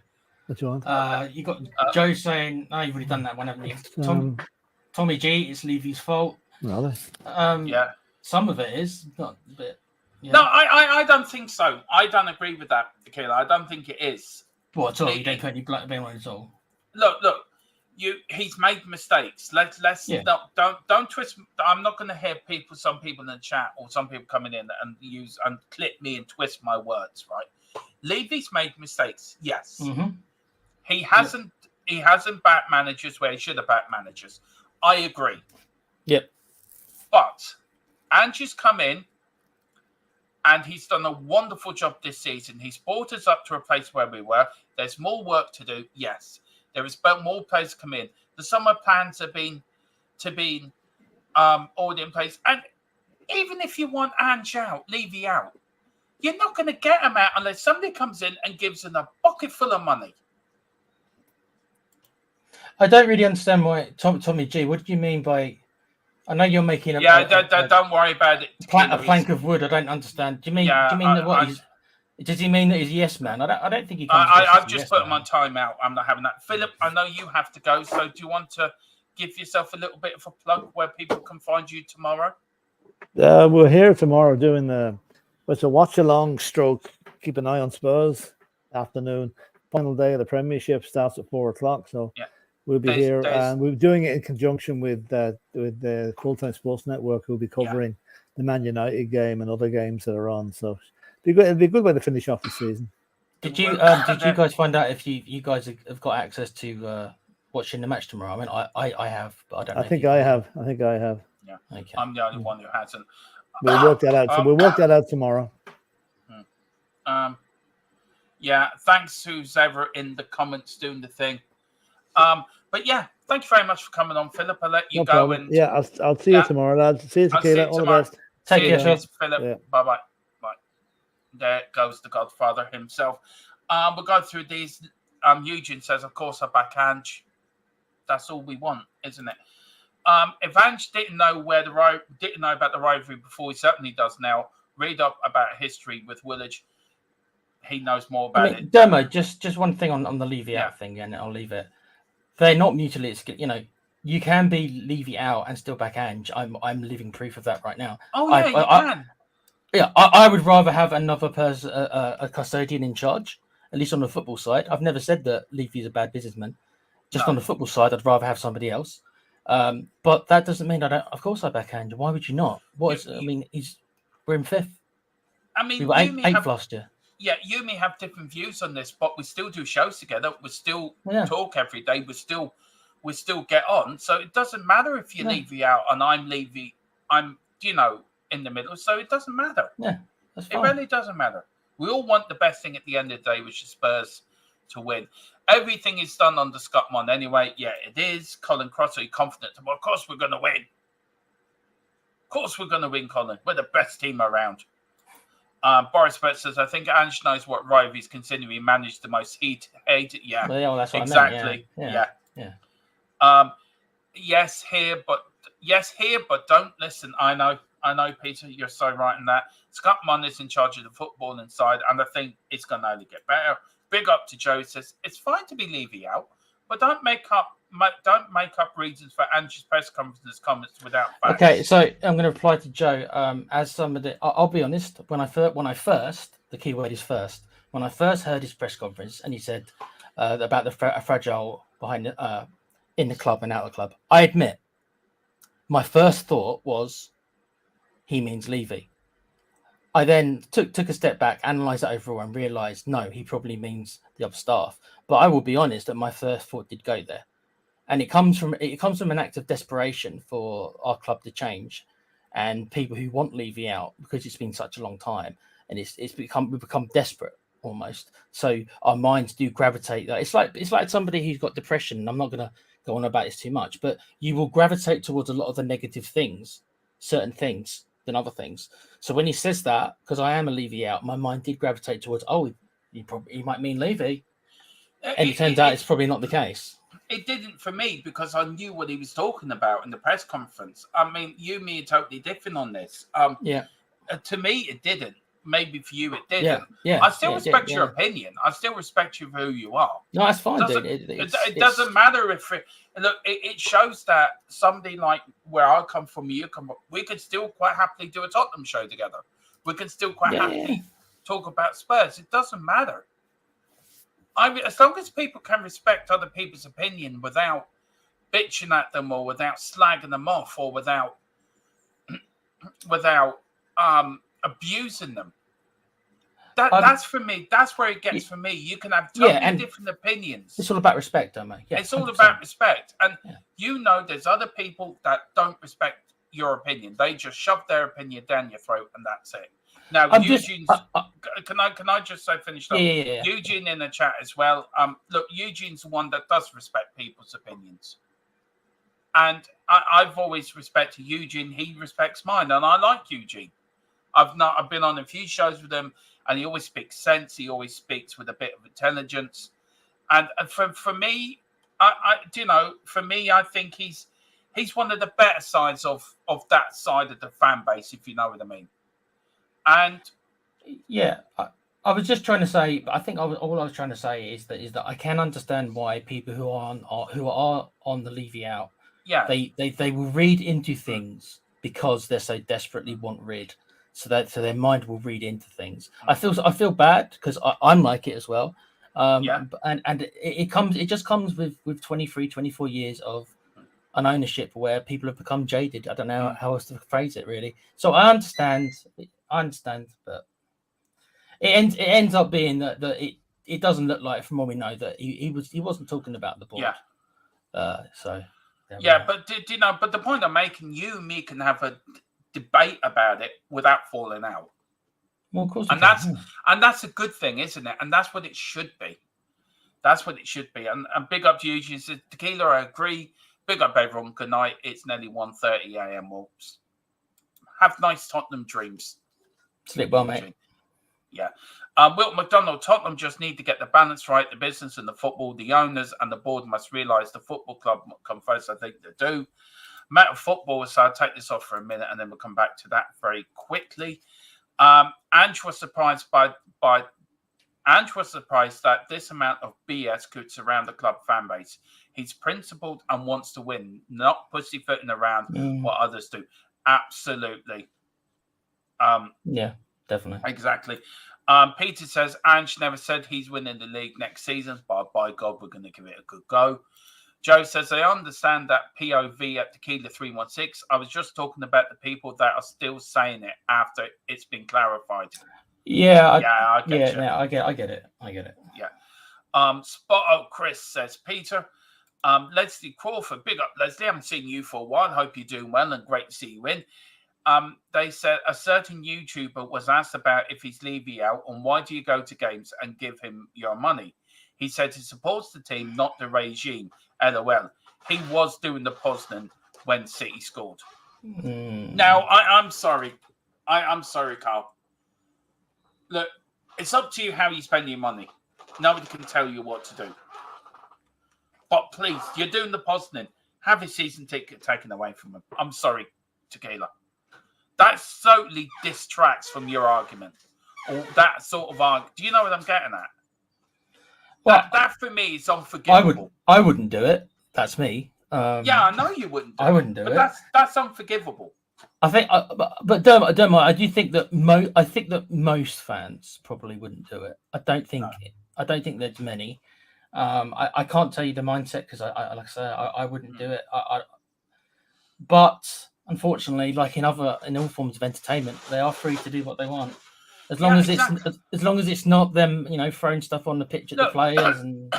What do you want? You got Joe saying, "No, you've already done that one, haven't you?" Tommy G, it's Levy's fault. Really? Yeah. Some of it is, not a bit. Yeah. No, I don't think so. I don't agree with that, Tequila. I don't think it is. What at all? You don't put any black blame on it at all. Look. He's made mistakes. Let's don't twist. I'm not going to hear some people in the chat or some people coming in and clip me and twist my words. Right? Levy's made mistakes. Yes, he hasn't. He hasn't backed managers where he should have backed managers. I agree. Yep. But Ange's come in and he's done a wonderful job this season. He's brought us up to a place where we were. There's more work to do. Yes. There is more players come in. The summer plans have been already in place. And even if you want Ange out, Levy out, you're not going to get him out unless somebody comes in and gives him a bucket full of money. I don't really understand why, Tommy G. What do you mean by? I know you're making don't worry about it. A plank of wood. I don't understand. Do you mean what? Does he mean that he's a yes man? I don't think he. I've just put him on timeout. I'm not having that. Philip, I know you have to go. So do you want to give yourself a little bit of a plug where people can find you tomorrow? We're here tomorrow doing it's a watch along stroke. Keep an eye on Spurs afternoon. Final day of the Premiership starts at 4:00. So we'll be here, and we're doing it in conjunction with the Full-Time Sports Network, who'll be covering the Man United game and other games that are on. So. It'd be a good way to finish off the season. Did you guys find out if you guys have got access to watching the match tomorrow? I mean, I have, but I don't know. I think I have. Yeah, okay. I'm the only one who hasn't. We'll work that out. So we'll work that out tomorrow. Yeah. Thanks, who's ever in the comments doing the thing. But yeah, thank you very much for coming on, Philip. I'll let you go. Problem. I'll see you tomorrow, lads. See you, Tequila. All the best. Take care, Philip. Yeah. Bye. There goes the Godfather himself. We'll go through these. Eugene says, of course, I back Ange. That's all we want, isn't it? If Ange didn't know about the rivalry before, he certainly does now. Read up about history with Woolwich. He knows more about it. Dermo, just one thing on the Levy out thing, and I'll leave it. They're not mutually exclusive. You can be Levy out and still back Ange. I'm living proof of that right now. Oh yeah, you can. Yeah, I would rather have another person, a custodian in charge, at least on the football side. I've never said that Levy is a bad businessman. Just on the football side, I'd rather have somebody else. But that doesn't mean I don't. Of course, I back Ange. Why would you not? We're in 5th. I mean, we were 8th last year. Yeah, you may have different views on this, but we still do shows together. We still talk every day. We still get on. So it doesn't matter if you Levy out and I'm Levy. I'm in the middle, so it doesn't matter. Yeah, that's fine. It really doesn't matter. We all want the best thing at the end of the day, which is Spurs to win. Everything is done under Scott Mon anyway. Yeah, it is. Colin Cross, are you confident? Well, of course we're going to win. Of course we're going to win, Colin. We're the best team around. Boris Brett says, I think Ange knows what rival he's considering. He managed the most heat. Yeah, well, that's what exactly. I meant. Yeah. Yes, here, but don't listen. I know, Peter, you're so right in that. Scott Mon is in charge of the football inside, and I think it's going to only get better. Big up to Joe. Says it's fine to be Levy out, but don't make up reasons for Ange's press conference comments without facts. Okay, so I'm going to reply to Joe. As somebody, I'll be honest. When I first, the key word is first. When I first heard his press conference, and he said about the fragile behind in the club and out of the club, I admit, my first thought was he means Levy. I then took a step back, analysed it overall, and realised no, he probably means the other staff. But I will be honest that my first thought did go there, and it comes from an act of desperation for our club to change, and people who want Levy out because it's been such a long time, and we've become desperate almost. So our minds do gravitate. It's like somebody who's got depression. And I'm not going to go on about this too much, but you will gravitate towards a lot of the negative things, certain things, than other things. So when he says that, because I am a Levy out, my mind did gravitate towards, he might mean Levy. And it turns out it's probably not the case. It didn't for me because I knew what he was talking about in the press conference. I mean, you and me are totally different on this. To me, it didn't. Maybe for you, it didn't. Yeah. I still respect your opinion. I still respect you for who you are. No, that's fine, dude. It doesn't matter if it shows that somebody like where I come from, you come from, we could still quite happily do a Tottenham show together. We can still quite happily talk about Spurs. It doesn't matter. As long as people can respect other people's opinion without bitching at them or without slagging them off or without abusing them. That's for me. That's where it gets for me. You can have totally different opinions. It's all about respect, don't we? Yeah, it's all about respect. And there's other people that don't respect your opinion. They just shove their opinion down your throat and that's it. Now, Eugene's... Can I just finish up? Yeah. Eugene in the chat as well. Look, Eugene's the one that does respect people's opinions. And I've always respected Eugene. He respects mine. And I like Eugene. I've been on a few shows with him, and he always speaks sense. He always speaks with a bit of intelligence. And for me, I think he's one of the better sides of that side of the fan base, if you know what I mean. And I was just trying to say. I think all I was trying to say is that I can understand why people who are on the Levy out, they will read into things because they're so desperately want rid. So their mind will read into things. I feel bad because I'm like it as well. And it just comes with 23, 24 years of an ownership where people have become jaded. I don't know how else to phrase it really. So I understand, but it ends up being that it doesn't look like, from what we know, that he wasn't talking about the board. But the point I'm making, you and me can have a debate about it without falling out. Well, of course, and that's a good thing, isn't it? And that's what it should be. That's what it should be. And big up to you. She said, Tequila, I agree. Big up everyone. Good night. It's nearly 1:30 a.m. Wolves. Have nice Tottenham dreams. Sleep well, mate. Yeah. Wilt McDonald, Tottenham just need to get the balance right. The business and the football, the owners and the board must realise the football club come first. I think they do. Matter of football, so I'll take this off for a minute and then we'll come back to that very quickly. Ange was surprised that this amount of BS could surround the club fan base. He's principled and wants to win, not pussyfooting around what others do. Absolutely. Definitely. Exactly. Peter says, Ange never said he's winning the league next season, but by God, we're going to give it a good go. Joe says, I understand that POV at Tequila 316. I was just talking about the people that are still saying it after it's been clarified. I get it. Yeah. Chris says, Peter, Leslie Crawford, big up Leslie. I haven't seen you for a while. Hope you're doing well and great to see you in. They said a certain YouTuber was asked about if he's leaving out and why do you go to games and give him your money? He said he supports the team, not the regime. LOL. He was doing the Poznan when City scored. Now, I'm sorry. I'm sorry, Carl. Look, it's up to you how you spend your money. Nobody can tell you what to do. But please, you're doing the Poznan. Have his season ticket taken away from him. I'm sorry, Tequila. That totally distracts from your argument. Or that sort of argument. Do you know what I'm getting at? Well, that for me is unforgivable. I wouldn't do it. That's me. Yeah, I know you wouldn't. I wouldn't do it. That's unforgivable. I think, but Dermot, I do think that most fans probably wouldn't do it. I don't think there's many. I can't tell you the mindset because like I say, I wouldn't do it. But unfortunately, like in all forms of entertainment, they are free to do what they want. As long as it's not them, throwing stuff on the pitch at the players. And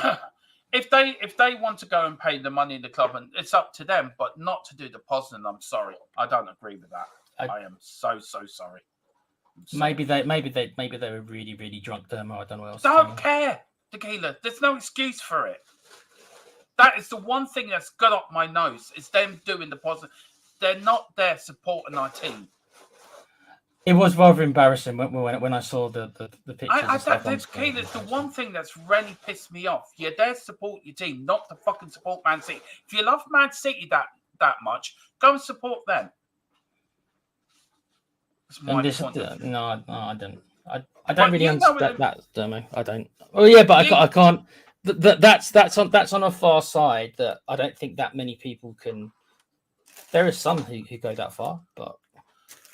if they want to go and pay the money in the club, and it's up to them, but not to do the Poznan. I'm sorry, I don't agree with that. I am so sorry. Maybe they were really, really drunk. I don't know what else. Don't care, Tequila. There's no excuse for it. That is the one thing that's got up my nose. Is them doing the Poznan. They're not there supporting our team. It was rather embarrassing when I saw the pictures. That's the one thing that's really pissed me off. You're there to support your team, not to fucking support Man City. If you love Man City that much, go and support them. That's my point. No, I don't. I don't really understand that, Dermo. I don't. Oh yeah, but I can't. That's on a far side that I don't think that many people can. There are some who go that far, but.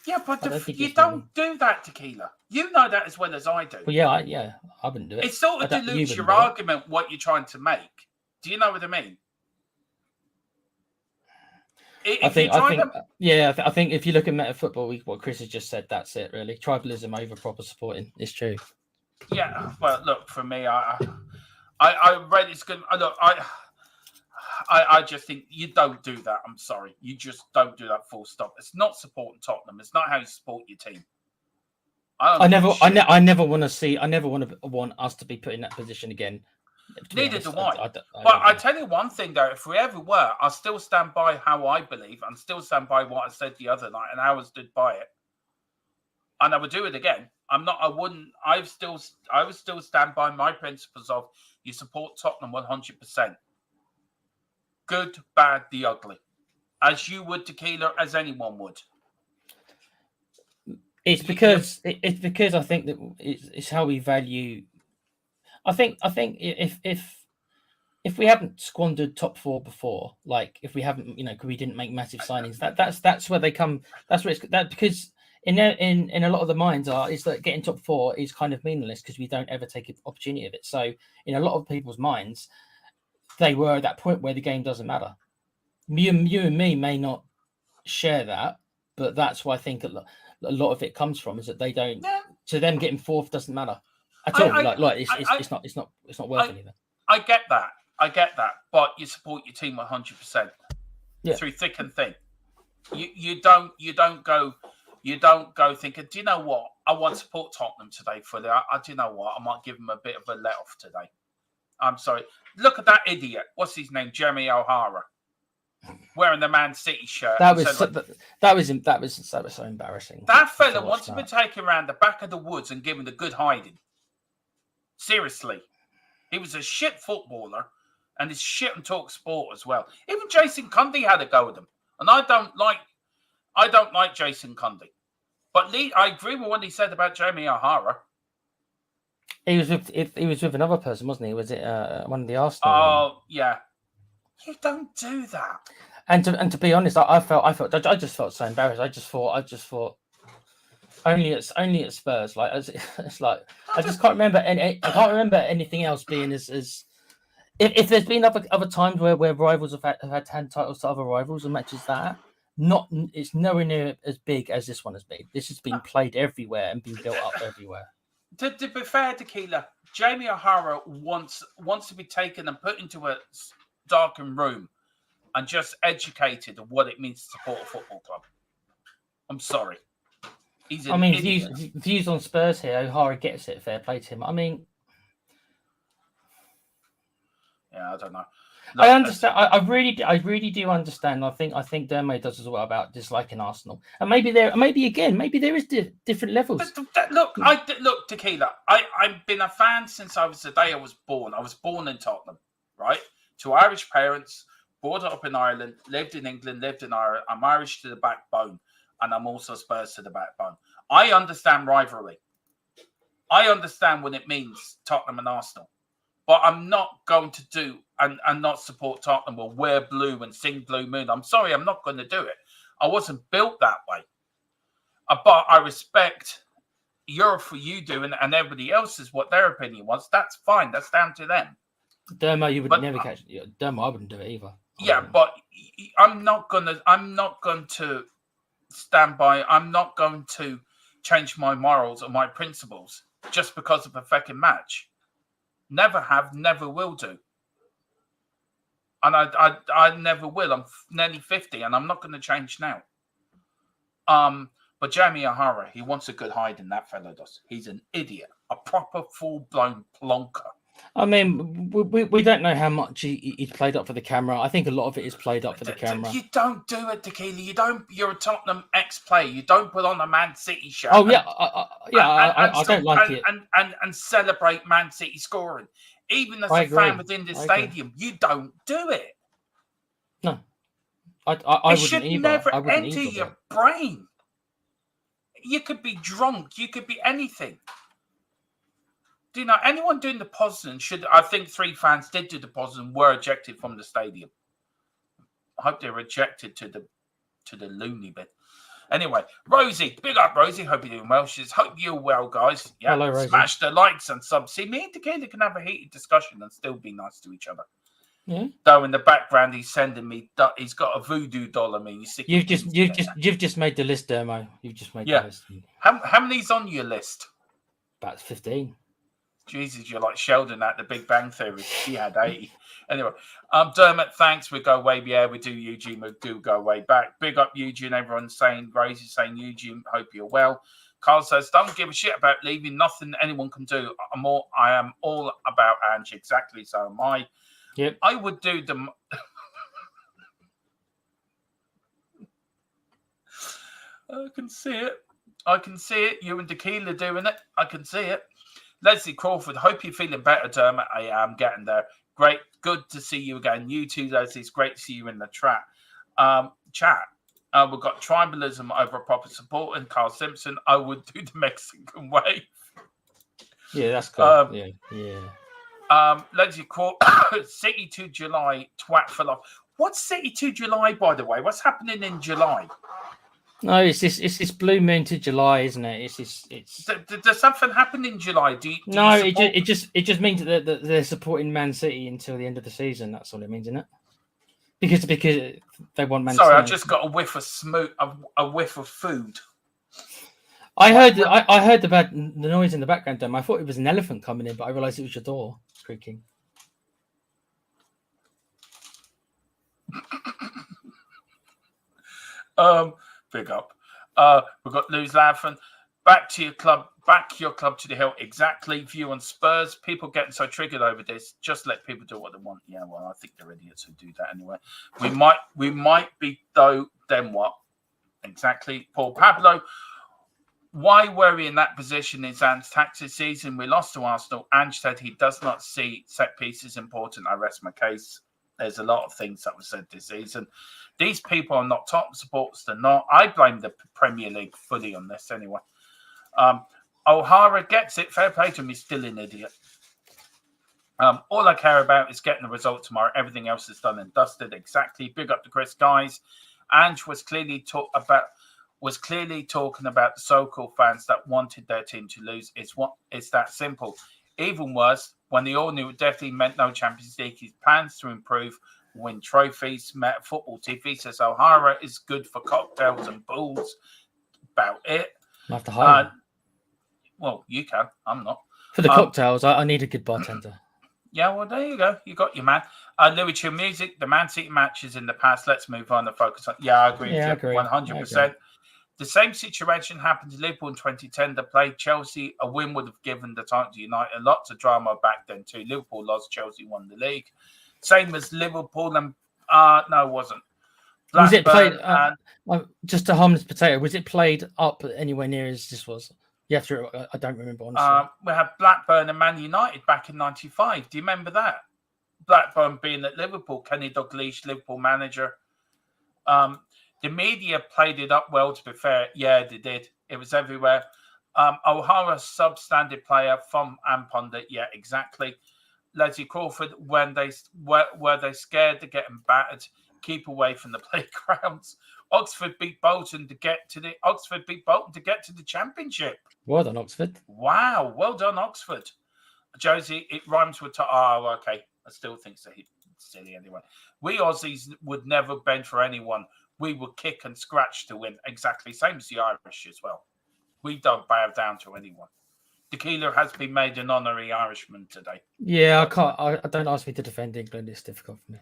Yeah, but you don't do that, Tequila. You know that as well as I do. Well, I wouldn't do it. It sort of dilutes your argument, what you're trying to make. Do you know what I mean? I think if you look at meta football, what Chris has just said, that's it, really. Tribalism over proper supporting. It's true. Yeah, well, look, for me, I read it's good. Look, I just think you don't do that. I'm sorry. You just don't do that full stop. It's not supporting Tottenham. It's not how you support your team. I never want us to be put in that position again. Neither do I. But I tell you one thing, though. If we ever were, I still stand by how I believe and still stand by what I said the other night, and I was stood by it. And I would do it again. I would still stand by my principles of you support Tottenham 100%. Good, bad, the ugly. As you would, Tequila, as anyone would. It's because I think that it's how we value. I think if we haven't squandered top four before, like if we haven't, we didn't make massive signings, that's where they come. That's where because in a lot of the minds is that getting top four is kind of meaningless because we don't ever take an opportunity of it. So in a lot of people's minds, they were at that point where the game doesn't matter. You and me may not share that, but that's why I think a lot of it comes from is that they don't. Yeah. To them, getting fourth doesn't matter at all. It's not worth anything. I get that, but you support your team 100% through thick and thin. You don't go thinking, do you know what? I want to support Tottenham today for the. Do you know what? I might give them a bit of a let off today. I'm sorry. Look at that idiot. What's his name? Jeremy O'Hara, wearing the Man City shirt. That was so embarrassing. That fella wants to be taken around the back of the woods and given a good hiding. Seriously, he was a shit footballer, and he's shit on Talk Sport as well. Even Jason Cundy had a go at him, and I don't like Jason Cundy, but I agree with what he said about Jeremy O'Hara. He was with another person, wasn't he? Was it one of the Arsenal? Oh yeah, you don't do that. And to be honest, I just felt so embarrassed. I just thought only at Spurs. Like it's like I just can't remember. I can't remember anything else being as. If there's been other times where rivals have had titles to other rivals and matches it's nowhere near as big as this one has been. This has been played everywhere and been built up everywhere. To be fair, Tequila, Jamie O'Hara wants to be taken and put into a darkened room and just educated of what it means to support a football club. I'm sorry. I mean, views on Spurs here. O'Hara gets it. Fair play to him. I mean, yeah, I don't know. Look, I understand. I really do understand. I think Dermot does as well about disliking Arsenal, and maybe there is different levels. But look, Tequila. I've been a fan since I was the day I was born. I was born in Tottenham, right? To Irish parents, brought up in Ireland, lived in England, lived in Ireland. I'm Irish to the backbone, and I'm also Spurs to the backbone. I understand rivalry. I understand what it means, Tottenham and Arsenal. But I'm not going to do and not support Tottenham or wear blue and sing Blue Moon. I'm sorry, I'm not going to do it. I wasn't built that way. But I respect for you doing and everybody else's what their opinion was. That's fine. That's down to them. Dermo, you would never catch it. Dermo, I wouldn't do it either. Yeah, but I'm not going to stand by. I'm not going to change my morals or my principles just because of a fucking match. Never have, never will do. And I never will. I'm nearly 50 and I'm not going to change now. But Jamie O'Hara, he wants a good hiding, that fellow does. He's an idiot. A proper full-blown plonker. I mean, we don't know how much he's played up for the camera. I think a lot of it is played up for the camera. You don't do it, Tequila. You're a Tottenham ex-player. You don't put on a Man City shirt. Oh yeah, I don't like it. And celebrate Man City scoring, even as a fan within the stadium. You don't do it. No, I should never enter your brain. You could be drunk. You could be anything. Do you know anyone doing the Poznan should? I think 3 fans did do the Poznan, were ejected from the stadium. I hope they were ejected to the loony bit. Anyway, Rosie, big up Rosie. Hope you're doing well. She says, hope you're well, guys. Yeah, hello, Rosie. Smash the likes and subs. See, me and Tequila can have a heated discussion and still be nice to each other. Yeah. Though in the background he's sending me, he's got a voodoo doll. I mean, you've just made the list, Dermo. You've just made the list. How many's on your list? About 15. Jesus, you're like Sheldon at the Big Bang Theory. He had 80. Anyway, Dermot, thanks. We go way, we do, Eugene. We do go way back. Big up, Eugene. Everyone's saying, Grace is saying, Eugene, hope you're well. Carl says, don't give a shit about leaving. Nothing anyone can do. I am all about Ange. Exactly, so am I. Yep. I would do the... I can see it. You and Tequila doing it. I can see it. Leslie Crawford, hope you're feeling better, Dermot. I am getting there. Great. Good to see you again. You too, Leslie. It's great to see you in the chat. We've got tribalism over proper support and Carl Simpson. I would do the Mexican wave. Yeah, that's cool. Leslie Crawford, City to July, twat for life. What's City to July, by the way? What's happening in July? No, it's this Blue Moon to July, isn't it? It's. Does something happen in July? It just means that they're supporting Man City until the end of the season. That's all it means, isn't it? Because they want Man City. Sorry, I just got a whiff of a whiff of food. I heard the noise in the background. Dom. I thought it was an elephant coming in, but I realised it was your door creaking. Big up. We've got Lou's laughing. Back your club to the hill. Exactly. View on Spurs. People getting so triggered over this. Just let people do what they want. Yeah, well, I think they're idiots who do that anyway. We might be though. Then what? Exactly. Paul Pablo. Why worry in that position in Ange's taxes season? We lost to Arsenal. Ange said he does not see set pieces important. I rest my case. There's a lot of things that were said this season. These people are not top supporters. They're not. I blame the Premier League fully on this anyway. O'Hara gets it. Fair play to him. He's still an idiot. All I care about is getting the result tomorrow. Everything else is done and dusted. Exactly. Big up to Chris, guys. Ange was clearly talking about the so-called fans that wanted their team to lose. It's that simple. Even worse, when they all knew it definitely meant no Champions League, his plans to improve, win trophies, met football TV says O'Hara is good for cocktails and balls. About it. I have to hire. Well, you can. I'm not. For the cocktails, I need a good bartender. Yeah, well, there you go. You got your man. Louis, chill music. The Man City matches in the past. Let's move on and focus on. Yeah, I agree. 100%. The same situation happened to Liverpool in 2010. They played Chelsea. A win would have given the title to United. Lots of drama back then too. Liverpool lost, Chelsea won the league. Same as Liverpool and no, it wasn't. Was it played just a harmless potato? Was it played up anywhere near as this was? Yeah, I don't remember honestly. We had Blackburn and Man United back in '95. Do you remember that? Blackburn being at Liverpool, Kenny Dalglish, Liverpool manager. The media played it up well, to be fair. Yeah, they did. It was everywhere. O'Hara, substandard player from Ampondit. Yeah, exactly. Leslie Crawford, when they were they scared to get him battered, keep away from the playgrounds. Oxford beat Bolton to get to the championship. Well done, Oxford. Wow, well done, Oxford. Josie, it rhymes with okay. I still think so. Silly anyway. We Aussies would never bend for anyone. We would kick and scratch to win. Exactly, same as the Irish as well. We don't bow down to anyone. Tequila has been made an honorary Irishman today. Yeah, I can't. I don't ask me to defend England. It's difficult for me.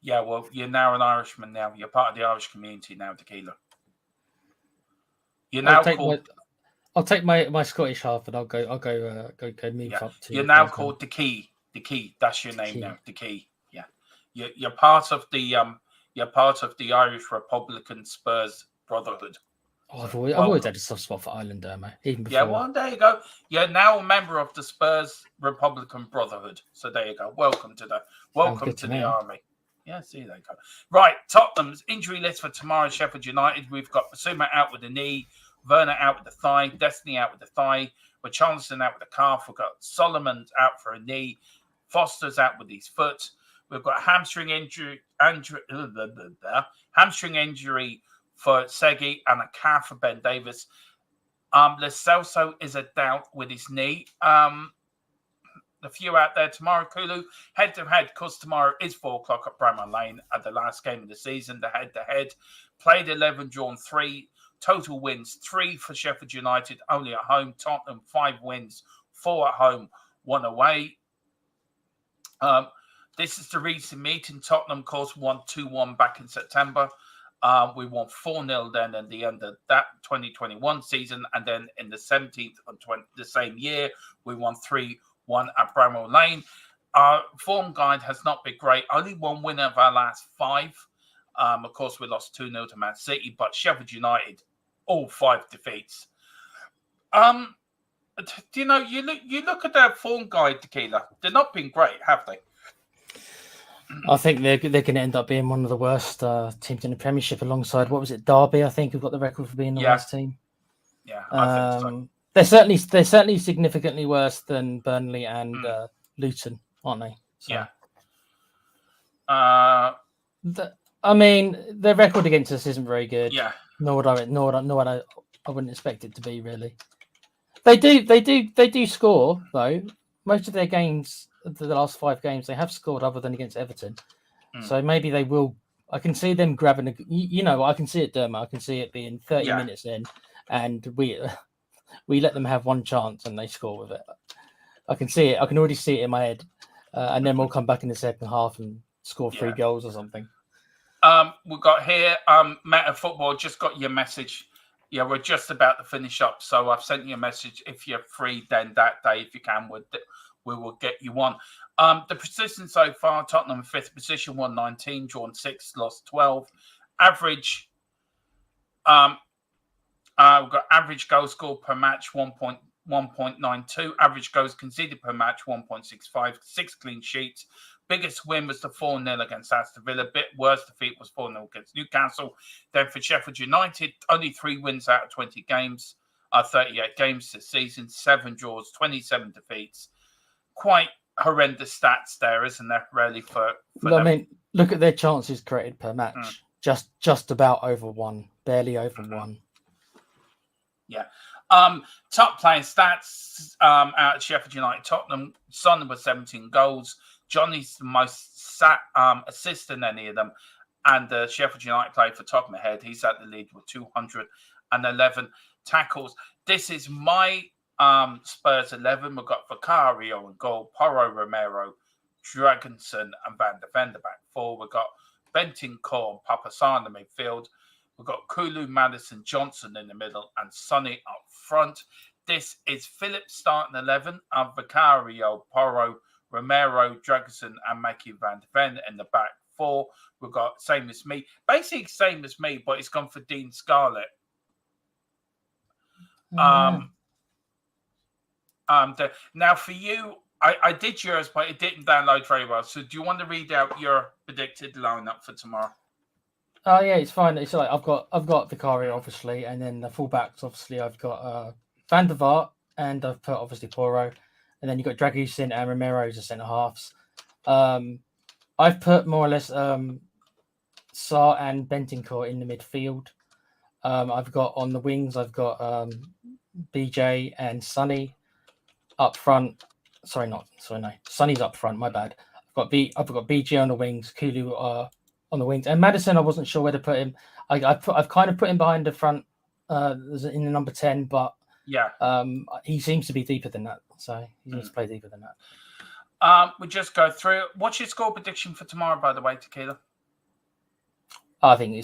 Yeah, well, you're now an Irishman. Now you're part of the Irish community. Now, Tequila. You're now called. I'll take my Scottish half, and I'll go move up to. You're now called the Key. The Key. That's your name now. The Key. Yeah. You're part of the Irish Republican Spurs Brotherhood. Oh, I've always had a soft spot for Ireland, mate. Even before. Yeah, well, there you go. You're now a member of the Spurs Republican Brotherhood. So there you go. Welcome to the army. Yeah, see, there you go. Right, Tottenham's injury list for tomorrow. Sheffield United. We've got Basuma out with the knee, Werner out with the thigh, Destiny out with the thigh, Richarlison out with the calf. We've got Solomon out for a knee, Foster's out with his foot. We've got hamstring injury for Segi and a calf for Ben Davis. Lo Celso is a doubt with his knee. A few out there tomorrow, Kulu, head-to-head, because tomorrow is 4 o'clock at Bramall Lane at the last game of the season, the head-to-head. Played 11, drawn 3. Total wins, 3 for Sheffield United, only at home. Tottenham, 5 wins, 4 at home, 1 away. This is the recent meeting. Tottenham, of course, won 2-1 back in September. We won 4-0 then at the end of that 2021 season. And then in the 17th of the same year, we won 3-1 at Bramall Lane. Our form guide has not been great. Only 1 win of our last 5. Of course, we lost 2-0 to Man City, but Sheffield United, all 5 defeats. Do you know, you look at their form guide, Tequila. They're not been great, have they? I think they're going to end up being one of the worst teams in the Premiership alongside, what was it, Derby, I think, who've got the record for being the worst team. Yeah, I think so. They're certainly significantly worse than Burnley and Luton, aren't they? So, yeah. I mean, their record against us isn't very good. Yeah. Nor would I wouldn't expect it to be, really. They do score though. Most of their games, the last 5 games, they have scored other than against Everton. So maybe they will. I can see them grabbing I can see it, Derma. I can see it being 30 minutes in, and we let them have one chance and they score with it. I can see it. I can already see it in my head, and then we'll come back in the second half and score 3 goals or something. We've got here, Meta Football, just got your message. Yeah, we're just about to finish up. So I've sent you a message. If you're free, then that day, if you can, we will get you on. The position so far, Tottenham 5th position, 119, drawn 6, lost 12. Average, we've got average goal scored per match, 1.92. Average goals conceded per match, 1.65. 6 clean sheets. Biggest win was the 4-0 against Aston Villa. Bit worse defeat was 4-0 against Newcastle. Then for Sheffield United, only 3 wins out of 20 games, 38 games this season, 7 draws, 27 defeats. Quite horrendous stats there, isn't there? Really for I mean, look at their chances created per match. Just about over 1, barely over 1. Yeah. Top playing stats out of Sheffield United. Tottenham, Son was 17 goals. Johnny's the most assists than any of them. And the Sheffield United player for Tottenham ahead. He's at the lead with 211 tackles. This is my Spurs 11. We've got Vicario in goal, Porro, Romero, Dragonson and Van der Ven back 4. We've got Bentancur and Papasana midfield. We've got Kulu, Madison, Johnson in the middle, and Sonny up front. This is Philip starting 11, and Vicario, Porro, Romero, Dragerson, and Mackie Van de Ven in the back 4. We've got same as me, basically same as me, but it's gone for Dean Scarlett. Now for you, I did yours, but it didn't download very well. So do you want to read out your predicted lineup for tomorrow? Oh yeah, it's fine. It's like I've got Vicario obviously, and then the fullbacks obviously I've got Van der Vaart, and I've put obviously Porro, and then you've got Dragusin and Romero as the centre halves. I've put more or less Sarr and Bentancur in the midfield. I've got on the wings, I've got BJ and Sonny up front. Sonny's up front. My bad. I've got BJ on the wings, Kulu on the wings, and Madison. I wasn't sure where to put him. I've kind of put him behind the front in the number 10, but yeah, he seems to be deeper than that. So he needs to play deeper than that. We'll just go through. What's your score prediction for tomorrow, by the way, Tequila? I think I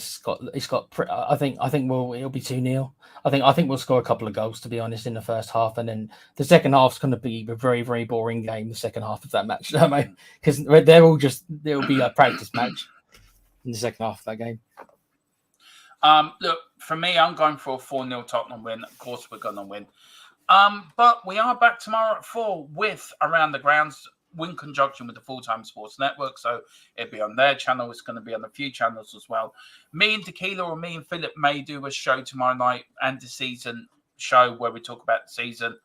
think it'll be 2-0. I think we'll score a couple of goals, to be honest, in the first half, and then the second half's going to be a very, very boring game. The second half of that match, because it'll be a practice match in the second half of that game. Look, for me, I'm going for a 4-0 Tottenham win. Of course, we're going to win. But we are back tomorrow at 4 with Around the Grounds, in conjunction with the Full-Time Sports Network. So it'll be on their channel. It's going to be on a few channels as well. Me and Tequila, or me and Philip, may do a show tomorrow night, end of season show, where we talk about the season.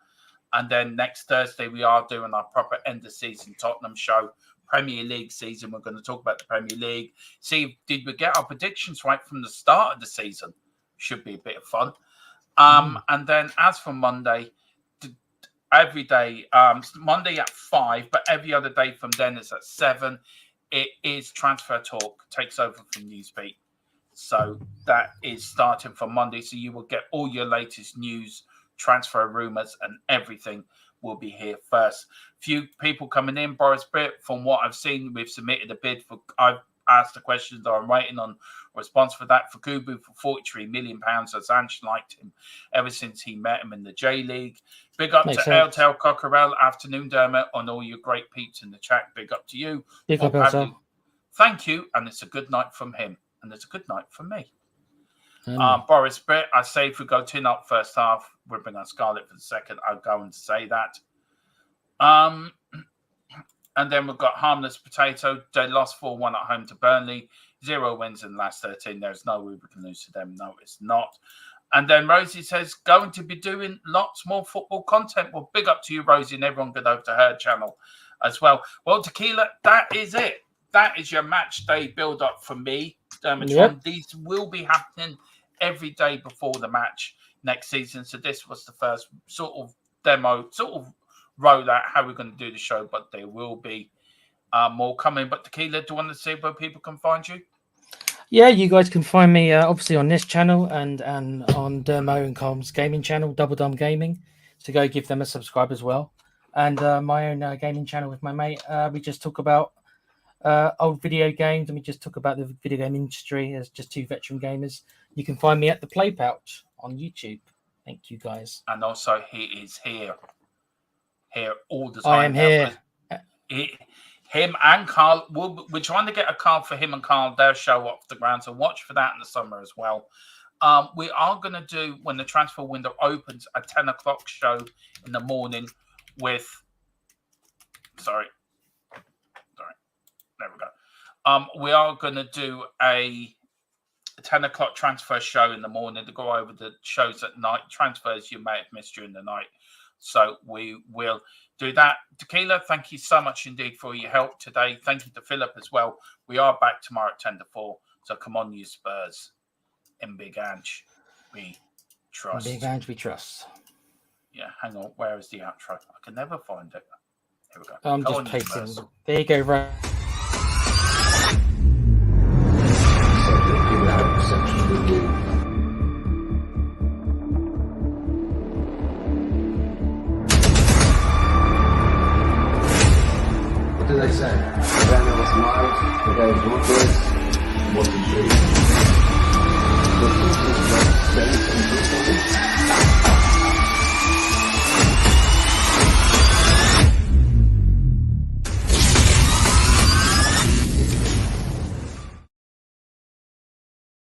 And then next Thursday, we are doing our proper end of season Tottenham show. Premier League season. We're going to talk about the Premier League. See, did we get our predictions right from the start of the season? Should be a bit of fun. And then as for Monday, every day, Monday at 5, but every other day from then is at 7. It is Transfer Talk, takes over from Newsbeat. So that is starting from Monday. So you will get all your latest news, transfer rumours, and everything will be here first. Few people coming in. Boris Britt, from what I've seen, we've submitted a bid for. I've asked the questions. I'm waiting on a response for that. For Kubu for £43 million, as Ange liked him ever since he met him in the J League. Big up to Eltel Cockerell. Afternoon, Dermot, on all your great peeps in the chat. Big up to you. Big up, Eltel. Thank you, and it's a good night from him, and it's a good night from me. Boris Britt, I say if we go 2-0 first half, we'll bring on Scarlett for the second. I'll go and say that. And then we've got Harmless Potato. They lost 4-1 at home to Burnley. 0 wins in the last 13. There's no way we can lose to them. No, it's not. And then Rosie says, going to be doing lots more football content. Well, big up to you, Rosie, and everyone get over to her channel as well. Well, Tequila, that is it. That is your match day build-up for me, Dermot. Yep. These will be happening every day before the match next season. So this was the first sort of demo, sort of roll out how we're going to do the show, but there will be more coming. But Tequila, do you want to see where people can find you? Yeah, you guys can find me obviously on this channel and on Dermo and Com's gaming channel, Double Dumb Gaming. So go give them a subscribe as well. And my own gaming channel with my mate. We just talk about old video games, and we just talk about the video game industry as just two veteran gamers. You can find me at the Play Pouch on YouTube. Thank you, guys. And also, he is here all the time. I am here. Him and Carl, we're trying to get a card for him and Carl, their show off the ground, so watch for that in the summer as well. We are going to do, when the transfer window opens, a 10 o'clock show in the morning with, sorry, there we go. We are going to do a 10 o'clock transfer show in the morning to go over the shows at night, transfers you may have missed during the night. So we will do that. Tequila, thank you so much indeed for your help today. Thank you to Philip as well. We are back tomorrow at 10 to 4. So come on, you Spurs. In Big Ange, we trust. Big Ange, we trust. Yeah, hang on. Where is the outro? I can never find it. Here we go. I'm go just pasting. There you go, right. What do they say? The guy that was smart, the guy was ruthless, wasn't true.